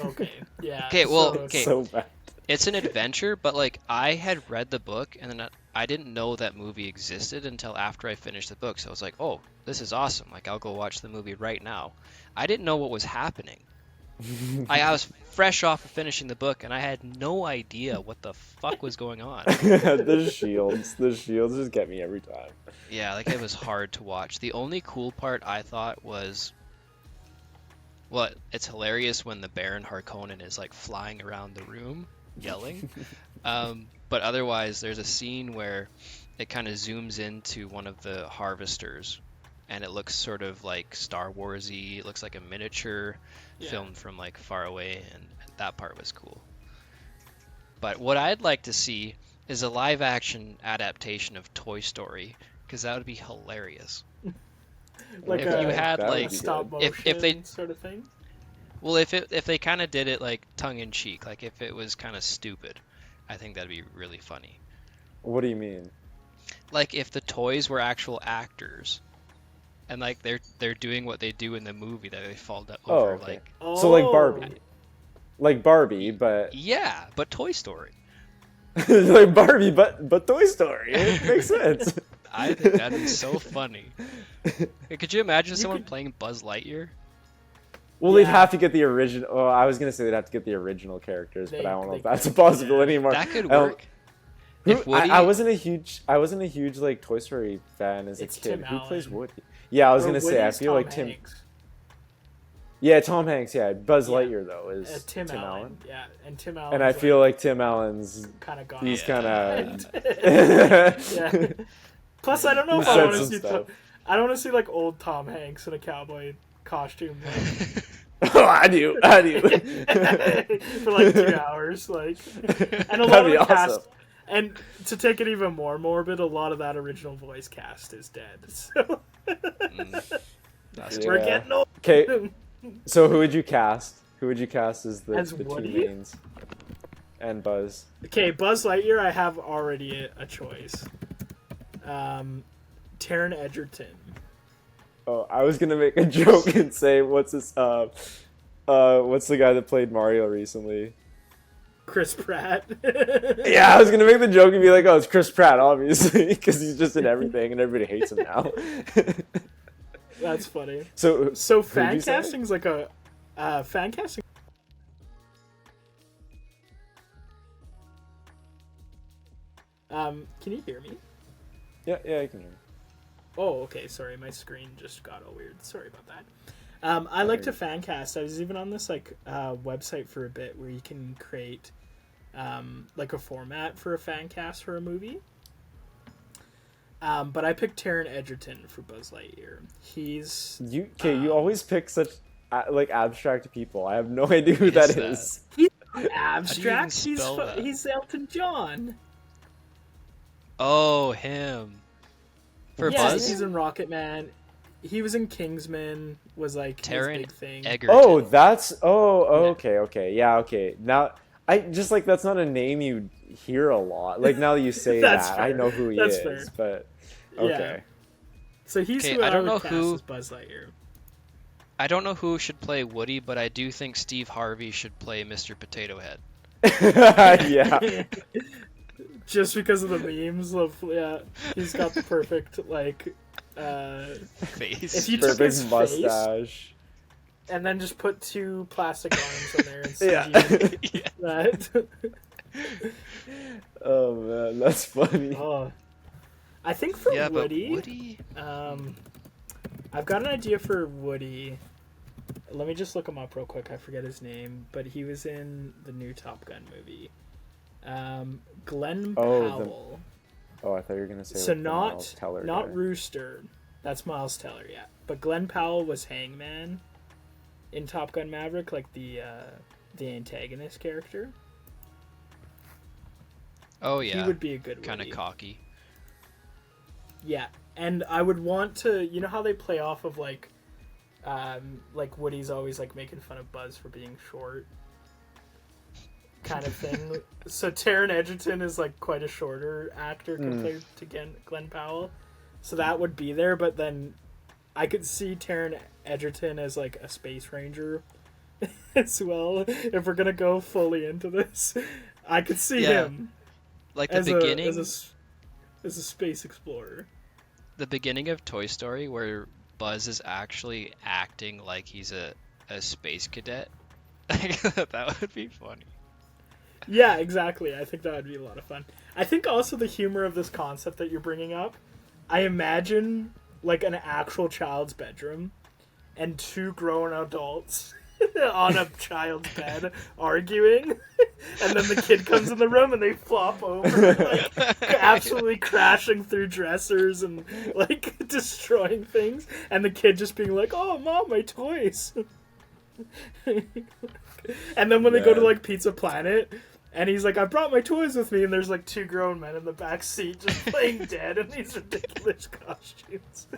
Okay, yeah. Okay, well, so bad. It's an adventure, but like, I had read the book and then I didn't know that movie existed until after I finished the book. So I was like, oh, this is awesome. Like, I'll go watch the movie right now. I didn't know what was happening. I was fresh off of finishing the book and I had no idea what the fuck was going on. The shields just get me every time. Yeah, like, it was hard to watch. The only cool part I thought was, well, it's hilarious when the Baron Harkonnen is like flying around the room yelling. But otherwise, there's a scene where it kind of zooms into one of the harvesters and it looks sort of like Star Wars-y. It looks like a miniature filmed from like far away, and that part was cool. But what I'd like to see is a live action adaptation of Toy Story, because that would be hilarious. Like, if you had like stop motion if they sort of thing. Well, if they kind of did it like tongue in cheek, like if it was kind of stupid, I think that'd be really funny. What do you mean? Like if the toys were actual actors, and like they're doing what they do in the movie that they fall over. Okay. Like So like Barbie. Like Barbie, but yeah, but Toy Story. like Barbie, but Toy Story. It makes sense. I think that'd be so funny. Could you imagine someone playing Buzz Lightyear? Well, they'd have to get the original. Oh, I was gonna say they'd have to get the original characters, but I don't know if that's a possibility anymore. That could work. I wasn't a huge like Toy Story fan as a kid. Tim Who plays Allen. Woody? Yeah, I was Or gonna say I Woody's feel like Tom Tim. Hanks. Yeah, Tom Hanks. Yeah, Buzz Yeah. Lightyear though is Tim Allen. Yeah, and Tim Allen. And I feel like Tim Allen's kind of gone. he's kind of Yeah. Plus, I don't know if He I said want to some see. stuff. I don't want to see like old Tom Hanks in a cowboy costume like, Oh, I do. for like 2 hours, like, and a lot That'd of be the cast. awesome. And to take it even more morbid, a lot of that original voice cast is dead. So That's we're Yeah. getting old. Okay, so who would you cast? Who would you cast as the two Woody? mains? And Buzz. Okay, Buzz Lightyear, I have already a choice. Taron Egerton. Oh, I was gonna make a joke and say what's the guy that played Mario recently? Chris Pratt. Yeah, I was gonna make the joke and be like, oh, it's Chris Pratt, obviously, because he's just in everything and everybody hates him now. That's funny. So fan you say? casting's like a fan casting. Can you hear me? Yeah, I can hear. Oh, okay. Sorry, my screen just got all weird. Sorry about that. I like to fan cast. I was even on this like website for a bit where you can create like a format for a fan cast for a movie. But I picked Taron Egerton for Buzz Lightyear. He's You always pick such like abstract people. I have no idea who that is. he's not abstract. spell that? He's Elton John. Oh, him. For Yeah, Buzz? he's in Rocket Man. He was in Kingsman. Was like Taron his big thing. Egerton. Oh, okay. Yeah, okay. Now I just like that's not a name you hear a lot. Like now that you say That's that, fair. I know who he That's is, fair. but okay. So he's Okay, who I don't would know cast who- as Buzz Lightyear. I don't know who should play Woody, but I do think Steve Harvey should play Mr. Potato Head. Yeah. Just because of the memes of he's got the perfect like Face. if you took Perfect his face mustache. and then just put 2 plastic arms in there and Yeah. CG that. Oh man, that's funny. Oh. I think for Yeah, Woody, but Woody... I've got an idea for Woody. Let me just look him up real quick. I forget his name, but he was in the new Top Gun movie. Glenn Powell. Oh, I thought you were gonna say. So like, the Miles Teller not guy. Rooster. That's Miles Teller, yeah. But Glenn Powell was Hangman in Top Gun Maverick, like the antagonist character. Oh, yeah. He would be a good Kind of Woody. cocky. Yeah, and I would want to. You know how they play off of like Woody's always like making fun of Buzz for being short, kind of thing. So Taron Egerton is like quite a shorter actor compared to Glenn Powell, so that would be there. But then I could see Taron Egerton as like a space ranger as well. If we're gonna go fully into this, I could see him Like the as beginning... as a space explorer. The beginning of Toy Story where Buzz is actually acting like he's a space cadet. That would be funny. Yeah, exactly. I think that would be a lot of fun. I think also the humor of this concept that you're bringing up, I imagine like an actual child's bedroom and 2 grown adults on a child's bed arguing, and then the kid comes in the room and they flop over, like absolutely crashing through dressers and like destroying things, and the kid just being like, "Oh, Mom, my toys." And then when they go to like Pizza Planet, and he's like, "I brought my toys with me," and there's like 2 grown men in the back seat just playing dead in these ridiculous costumes.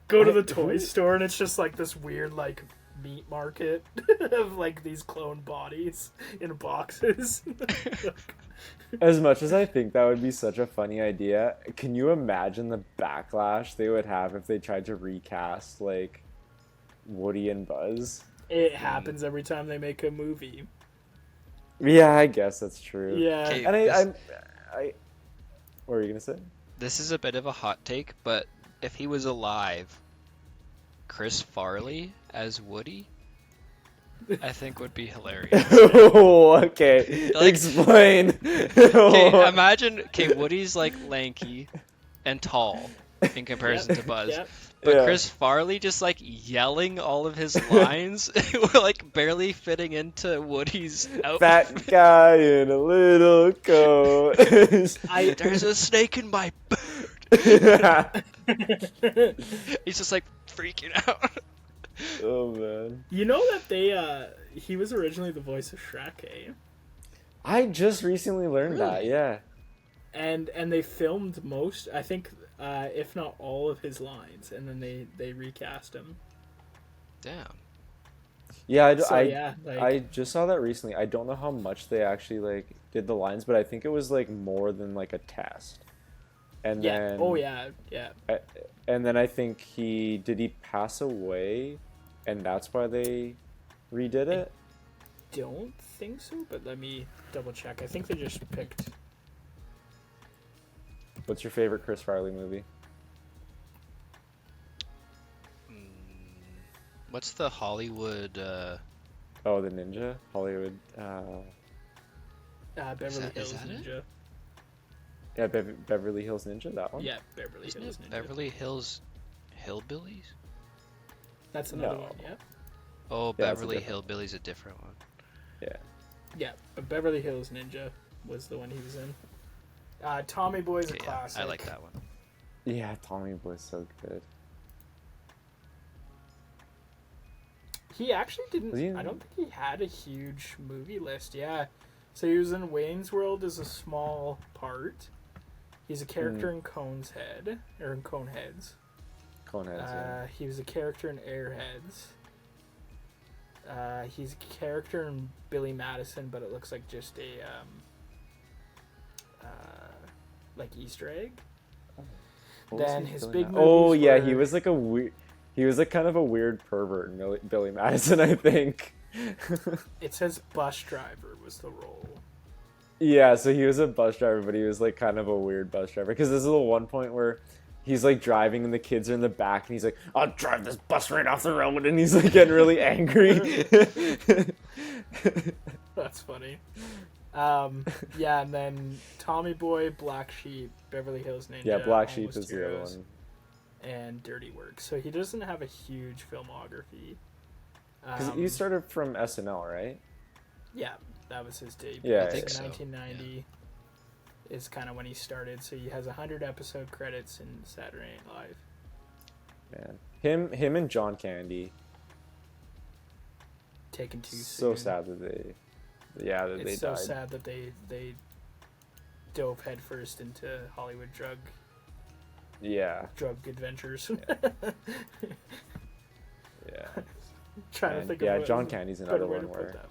Go to the toy store and it's just like this weird like meat market of like these clone bodies in boxes. As much as I think that would be such a funny idea, can you imagine the backlash they would have if they tried to recast like Woody and Buzz? It happens every time they make a movie. Yeah, I guess that's true. Yeah. Okay, And this, what were you gonna say? this is a bit of a hot take, but if he was alive, Chris Farley as Woody, I think would be hilarious. Oh, okay. Like- Explain. Okay, imagine. Okay, Woody's like lanky and tall in comparison to Buzz, Yep. but Yeah. Chris Farley just like yelling all of his lines, were like barely fitting into Woody's outfit. Fat guy in a little coat. There's a snake in my boot. He's just like freaking out. Oh man. You know that he was originally the voice of Shrek, eh? I just recently learned that. Really? Yeah. And they filmed most, I think, if not all of his lines, and then they recast him. Damn. Yeah, I just saw that recently. I don't know how much they actually like did the lines, but I think it was like more than like a test. And yeah. then Oh yeah, yeah. and then I think he pass away, and that's why they redid it. Don't think so, but let me double check. I think they just picked. What's your favorite Chris Farley movie? What's the Hollywood? Oh, the Ninja Hollywood. Beverly Is Hills that it? Ninja. Yeah, Beverly Hills Ninja. That one. Yeah, Beverly Isn't Hills it Ninja. Beverly Hills Hillbillies? That's another No. one. Yeah. Oh, Yeah, it's a Beverly different Hillbillies, a different one. Yeah. Yeah, but Beverly Hills Ninja was the one he was in. Tommy Boy's a Okay, yeah, classic. I like that one. Yeah, Tommy Boy's so good. He actually didn't. Was he in- I don't think he had a huge movie list. Yeah, so he was in Wayne's World as a small part. He's a character in Cone's Head or in Coneheads. Coneheads. Yeah. He was a character in Airheads. He's a character in Billy Madison, but it looks like just a like Easter egg. What was then he his doing big now? Oh movies yeah, were- he was like a weird. He was like kind of a weird pervert in Billy Madison, I think. It says bus driver was the role. Yeah, so he was a bus driver, but he was like kind of a weird bus driver. Because there's a little one point where he's like driving and the kids are in the back, and he's like, "I'll drive this bus right off the road," and he's like getting really angry. That's funny. Yeah, and then Tommy Boy, Black Sheep, Beverly Hills Ninja. Yeah, Black Sheep Almost is the other Heroes, one. and Dirty Work. So he doesn't have a huge filmography. Because he started from SNL, right? Yeah, that was his debut. Yeah, I think so, 1990 is kind of when he started. So he has 100 episode credits in Saturday Night Live. Man, him and John Candy. Taken too So soon. sad that they It's so died. sad that they dove headfirst into Hollywood drug Yeah, adventures. yeah. Trying to And, think yeah, of John Candy's another way one to put where that,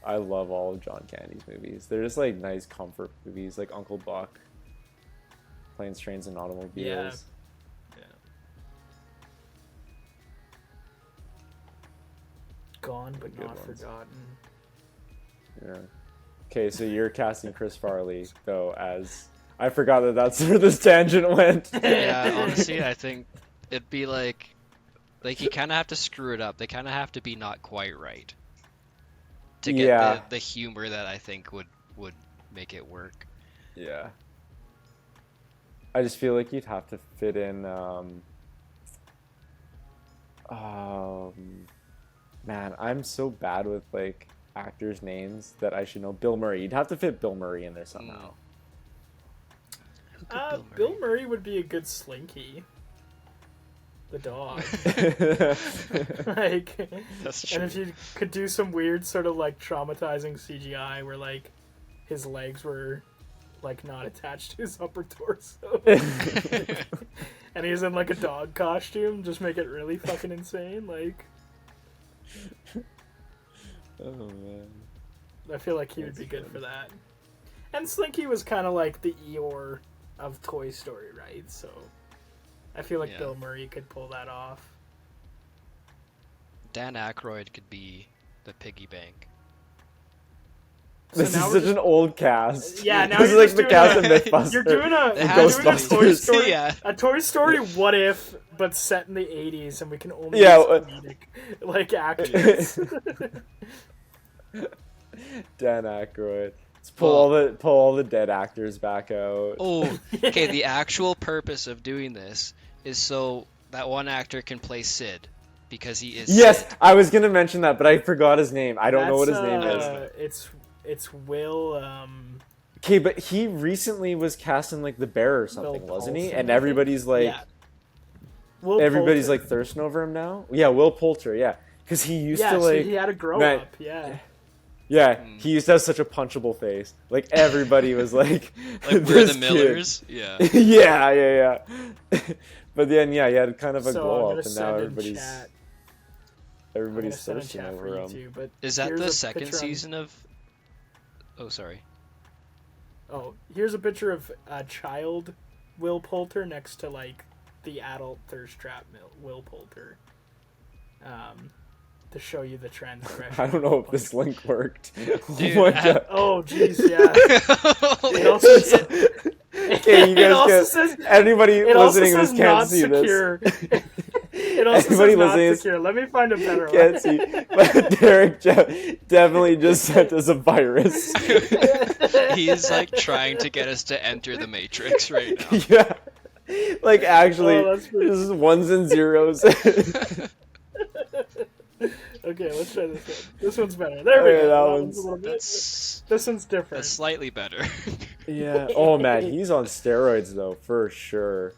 I love all of John Candy's movies. They're just like nice comfort movies, like Uncle Buck, Planes, Trains, and Automobiles. Yeah. Gone but Good not ones. forgotten. Yeah. Okay, so you're casting Chris Farley though as I forgot that that's where this tangent went. Yeah, honestly, I think it'd be like you kind of have to screw it up. They kind of have to be not quite right to get Yeah. the humor that I think would make it work. Yeah. I just feel like you'd have to fit in man, I'm so bad with like actors' names that I should know. Bill Murray. You'd have to fit Bill Murray in there somehow. Who could Bill Murray would be a good Slinky. The dog. Like, That's and true. if you could do some weird sort of like traumatizing CGI where like his legs were like not attached to his upper torso. and he's in like a dog costume. Just make it really fucking insane. Like, Oh man. I feel like he would be good for that. And Slinky was kind of like the Eeyore of Toy Story, right? So I feel like Bill Murray could pull that off. Dan Aykroyd could be the piggy bank. So This is now such we're just- an old cast. Yeah, now this is you're like just the doing cast a- of Mythbusters. You're doing a It has to be. Toy Story, Yeah. a Toy Story what if, but set in the '80s, and we can only Yeah, use comedic like actors. Dan Aykroyd. Let's pull all the dead actors back out. Oh, okay. The actual purpose of doing this is so that one actor can play Sid, because he is. Yes, Sid. I was gonna mention that, but I forgot his name. I don't know what his name is. It's Will. Okay, but he recently was cast in like The Bear or something, wasn't he? Poulter, And I think. everybody's like, Yeah. Will everybody's Poulter. like thirsting over him now. Yeah, Will Poulter. Yeah, because he used to so like. he had a grow man, up. Yeah. Yeah, he used to have such a punchable face. Like everybody was like, Like we're this the kid. Millers. Yeah. yeah. But then, yeah, he had kind of a So I'm glow gonna up, and send now in everybody's chat. everybody's I'm gonna thirsting send in chat over for him. you too, but Is that here's the a second picture on- season of? Oh, sorry. Oh, here's a picture of a child Will Poulter next to like the adult thirst trap Will Poulter. To show you the transgression. I don't know if this link worked. Dude, oh my god. Oh jeez, yeah. Holy It also shit. says, Okay, you it guys also can. says Anybody it also listening to this says can't not see secure. It also Anybody says not listening to this secure. Let me find a better this. Can't one. see. But Derek definitely just sent us a virus. He's like trying to get us to enter the Matrix right now. Yeah. Like actually, Oh, that's pretty- this is ones and zeros. Okay, let's try this one. This one's better. There we Okay, go. that one's one's- a little bit. That's This one's different. slightly better. Yeah. Oh man, he's on steroids though, for sure.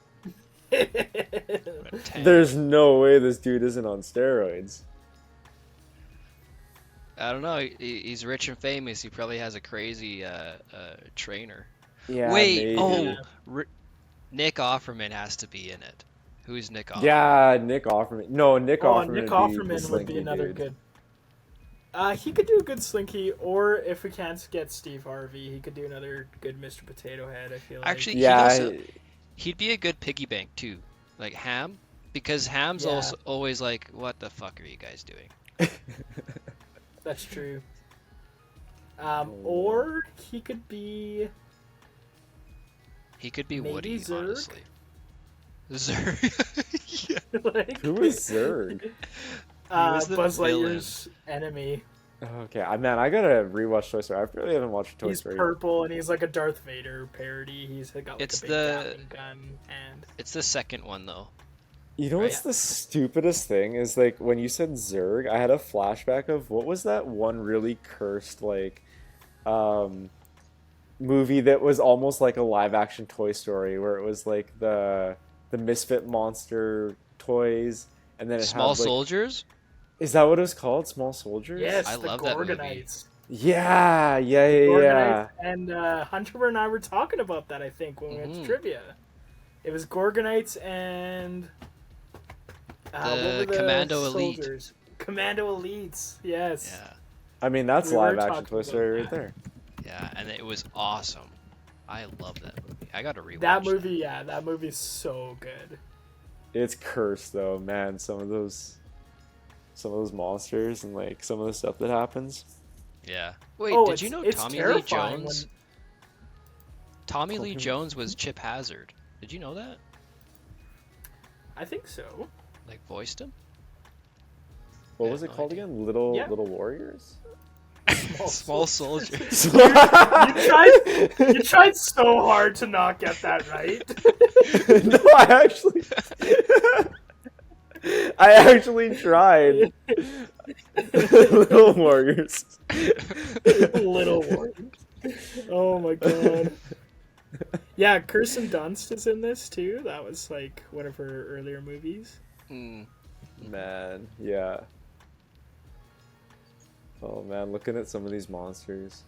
There's no way this dude isn't on steroids. I don't know. He's rich and famous. He probably has a crazy trainer. Yeah. Wait. maybe. Oh, Nick Offerman has to be in it. Who's Nick Offerman? Yeah, Nick Offerman. No, Nick Offerman. Nick would be the Offerman would Slinky be another dude. good. He could do a good Slinky, or if we can't get Steve Harvey, he could do another good Mr. Potato Head. I feel like. Actually, Yeah. he'd be a good piggy bank too, like Ham, because Ham's Yeah. also always like, "What the fuck are you guys doing?" That's true. Or he could be. He could be Maybe Woody, Zurg? honestly. Zurg. Yeah. like, Who is Zurg? was the Buzz villain. Lightyear's enemy. Okay, man, I gotta rewatch Toy Story. I really haven't watched Toy He's Story. purple and he's like a Darth Vader parody. He's got like It's a big the- Gatling gun and It's the second one though. You know what's the stupidest thing is like when you said Zurg, I had a flashback of what was that one really cursed like movie that was almost like a live action Toy Story where it was like the Misfit Monster toys and then it Small had like, Soldiers. is that what it was called? Small Soldiers? yes, I the love that movie. Gorgonites. Yeah. Gorgonites. And Hunter and I were talking about that. I think when we went to Mhm. trivia, it was Gorgonites and what were The Commando Elite. soldiers? Commando Elites. Yes. Yeah, I mean that's We were live action talking Toy about Story right that. there. yeah, and it was awesome. I love that movie. I got to rewatch That movie, yeah, that movie's so good. It's cursed though, man. Some of those monsters and like some of the stuff that happens. Yeah. Wait, Oh, did you know it's Tommy Lee terrifying Jones? when- Tommy Lee Pokemon. Jones was Chip Hazard. Did you know that? I think so. Like voiced him? What I was had it no called idea. again? Little Yeah. Warriors? Small Soldiers. You tried so hard to not get that right. No, I actually tried. Little Warriors. Little Warriors. Oh my god. Yeah, Kirsten Dunst is in this too. That was like one of her earlier movies. Mm. Man, yeah. Oh man, looking at some of these monsters.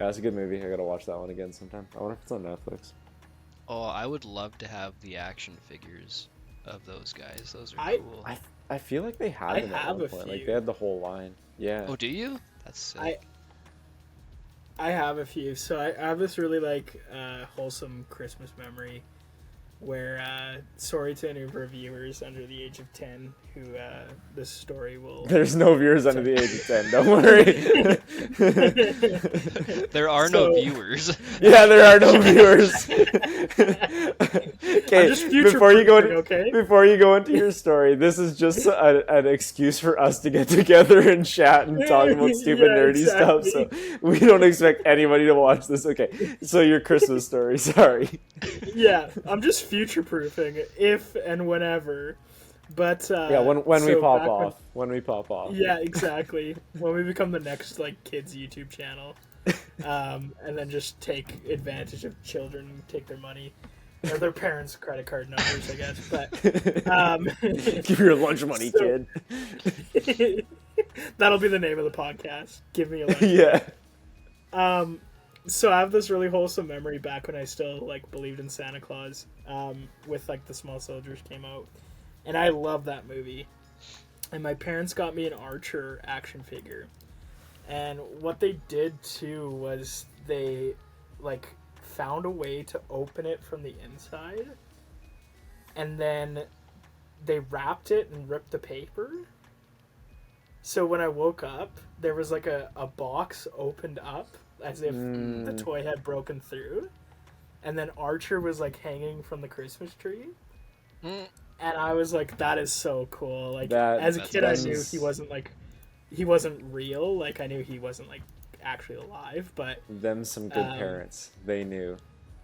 Yeah, it's a good movie. I gotta watch that one again sometime. I wonder if it's on Netflix. Oh, I would love to have the action figures of those guys. Those are I cool. I feel like they had I them at have one a point. Like few. they had the whole line. Yeah. Oh, do you? That's sick. I have a few. So I have this really like wholesome Christmas memory where sorry to any of our viewers under the age of 10 who this story will There's no viewers under the age of 10. Don't worry. There are no viewers. Yeah, there are no viewers. Okay, just future-proofing, before you go into your story, this is just an excuse for us to get together and chat and talk about stupid Yeah, nerdy stuff. So we don't expect anybody to watch this. Okay, so your Christmas story. Sorry. Yeah, I'm just future-proofing if and whenever. But Yeah, when we so pop back off. When we pop off. Yeah, exactly. When we become the next like kids YouTube channel, and then just take advantage of children and take their money or their parents' credit card numbers, I guess. But Give your lunch money, kid. That'll be the name of the podcast. Give me a lunch. Yeah. So I have this really wholesome memory back when I still like believed in Santa Claus, with like The Small Soldiers came out, and I love that movie. And my parents got me an Archer action figure, and what they did too was they like found a way to open it from the inside, and then they wrapped it and ripped the paper. So when I woke up, there was like a box opened up as if the toy had broken through, and then Archer was like hanging from the Christmas tree, and I was like, "That is so cool!" Like as a kid, I knew he wasn't real. Like I knew he wasn't like actually alive, but them some good parents. They knew.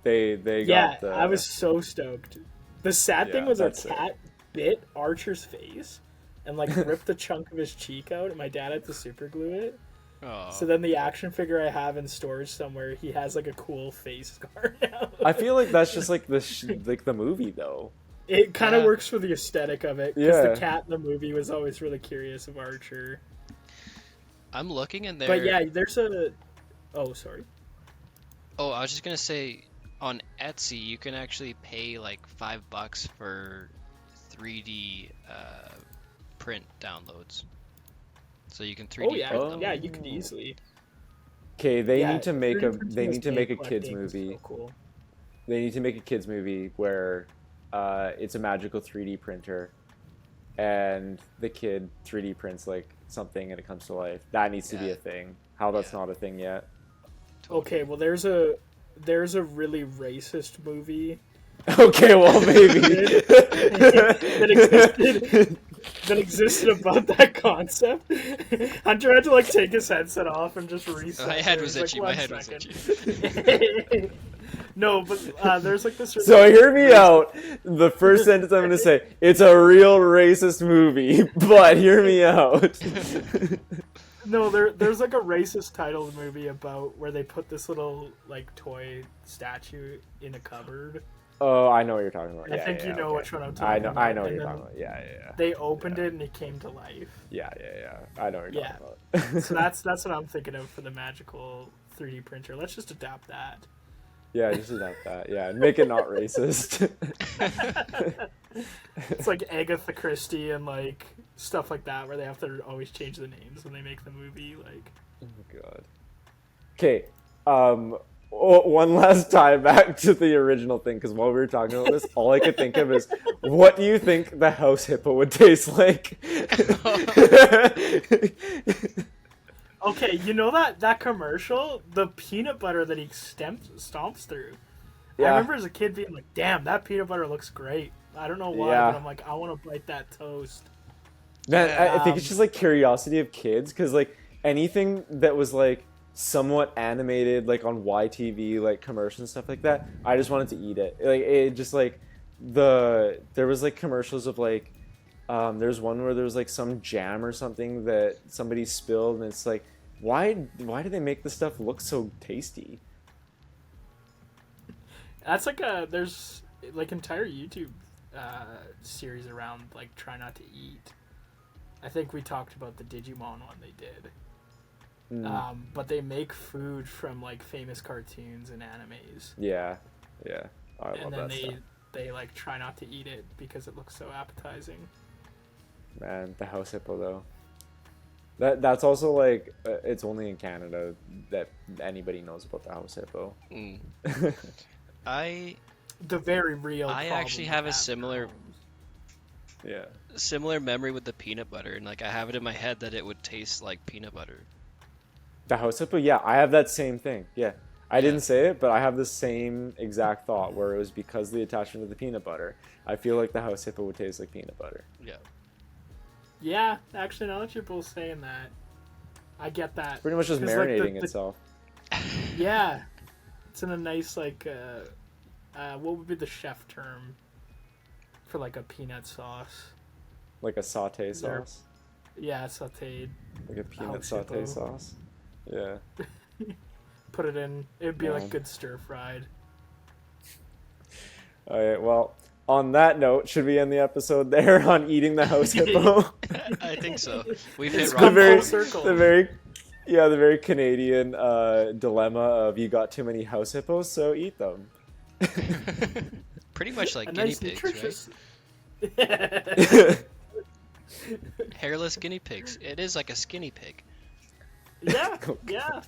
They yeah, got the. I was so stoked. The sad thing was a cat bit Archer's face and like ripped a chunk of his cheek out, and my dad had to super glue it. Oh. So then the action figure I have in storage somewhere, he has like a cool face scar now. I feel like that's just like the movie though. It kind of works for the aesthetic of it, because Yeah. the cat in the movie was always really curious of Archer. I'm looking in there. But yeah, there's a... Oh, sorry. Oh, I was just gonna say, on Etsy, you can actually pay like $5 for 3D print downloads. So you can 3D Oh yeah, print them. yeah, you could easily. Okay, they Yeah, need to make 3D printing is a big kids collecting, it's movie. so cool. They need to make a kids movie where it's a magical 3D printer, and the kid 3D prints like something and it comes to life. That needs to be a thing. How that's not a thing yet. Okay, well there's a really racist movie Okay, well maybe. that existed about that concept. Hunter had to like take his headset off and just reset. My head it. was It itchy. like, My "1 head was second." itchy. No, but there's like this. So hear me out. The first sentence I'm going to say, it's a real racist movie, but hear me out. No, there's like a racist titled movie about where they put this little like toy statue in a cupboard. Oh, I know what you're talking about. I think you know which one I'm talking about. I know what and you're then talking about. Yeah. They opened it and it came to life. Yeah. I know what you're Yeah. talking about. So that's what I'm thinking of for the magical 3D printer. Let's just adapt that. Yeah, just adapt that. Yeah, and make it not racist. It's like Agatha Christie and like stuff like that, where they have to always change the names when they make the movie. Like, Oh god. Okay. One last time back to the original thing, because while we were talking about this, all I could think of is, what do you think the house hippo would taste like? okay, you know that commercial, the peanut butter that he stomps through. Yeah. I remember as a kid being like, "Damn, that peanut butter looks great." I don't know why, Yeah. but I'm like, I want to bite that toast. Man, I think it's just like curiosity of kids, because like anything that was like somewhat animated, like on YTV, like commercials and stuff like that, I just wanted to eat it. Like it just like there was like commercials of like there's one where there was like some jam or something that somebody spilled, and it's like, why do they make this stuff look so tasty? That's like there's like entire YouTube series around like try not to eat. I think we talked about the Digimon one they did. But they make food from like famous cartoons and animes. Yeah. I and love then that stuff. they like try not to eat it because it looks so appetizing. Man, the house hippo though. That's also like it's only in Canada that anybody knows about the house hippo. Mm. I The very real. I actually have a similar Yeah. memory with the peanut butter, and like I have it in my head that it would taste like peanut butter. The house hippo, yeah, I have that same thing. Yeah. I Yeah. didn't say it, but I have the same exact thought where it was because of the attachment of the peanut butter. I feel like the house hippo would taste like peanut butter. Yeah. Yeah, actually, now that you're both saying that, I get that. It's pretty much just 'Cause, like, marinating itself. Yeah, it's in a nice like, what would be the chef term for like a peanut sauce? Like a saute There- sauce. Yeah, sautéed. Like a peanut house saute hippo. sauce. Yeah. Put it in. It'd be like Man. good stir fried. Alright, well, on that note, should we end the episode there on eating the house hippo? I think so. We've It's hit come rock full bottom. circle. the very Canadian dilemma of you got too many house hippos, so eat them. Pretty much like A guinea nice pigs, nutritious. right? Hairless guinea pigs. It is like a skinny pig. Yeah, yeah.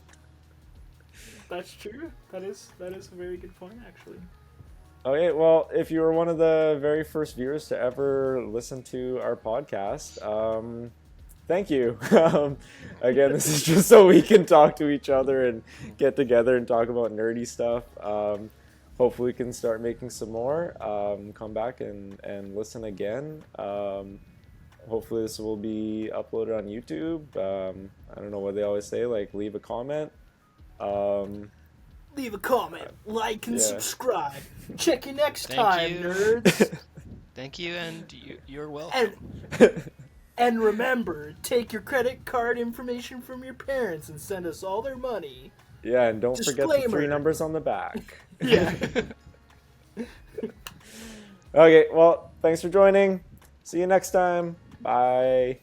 That's true. That is a very good point, actually. Okay, well, if you were one of the very first viewers to ever listen to our podcast, thank you. Again, this is just so we can talk to each other and get together and talk about nerdy stuff. Hopefully we can start making some more. Come back and listen again. Hopefully this will be uploaded on YouTube. I don't know what they always say, like leave a comment. Leave a comment, like, and Yeah. subscribe. Check you next Thank time, you. nerds. Thank you, and you're welcome. And remember, take your credit card information from your parents and send us all their money. Yeah, and don't forget the 3 Disclaimer. numbers on the back. Yeah. Okay, well, thanks for joining. See you next time. Bye.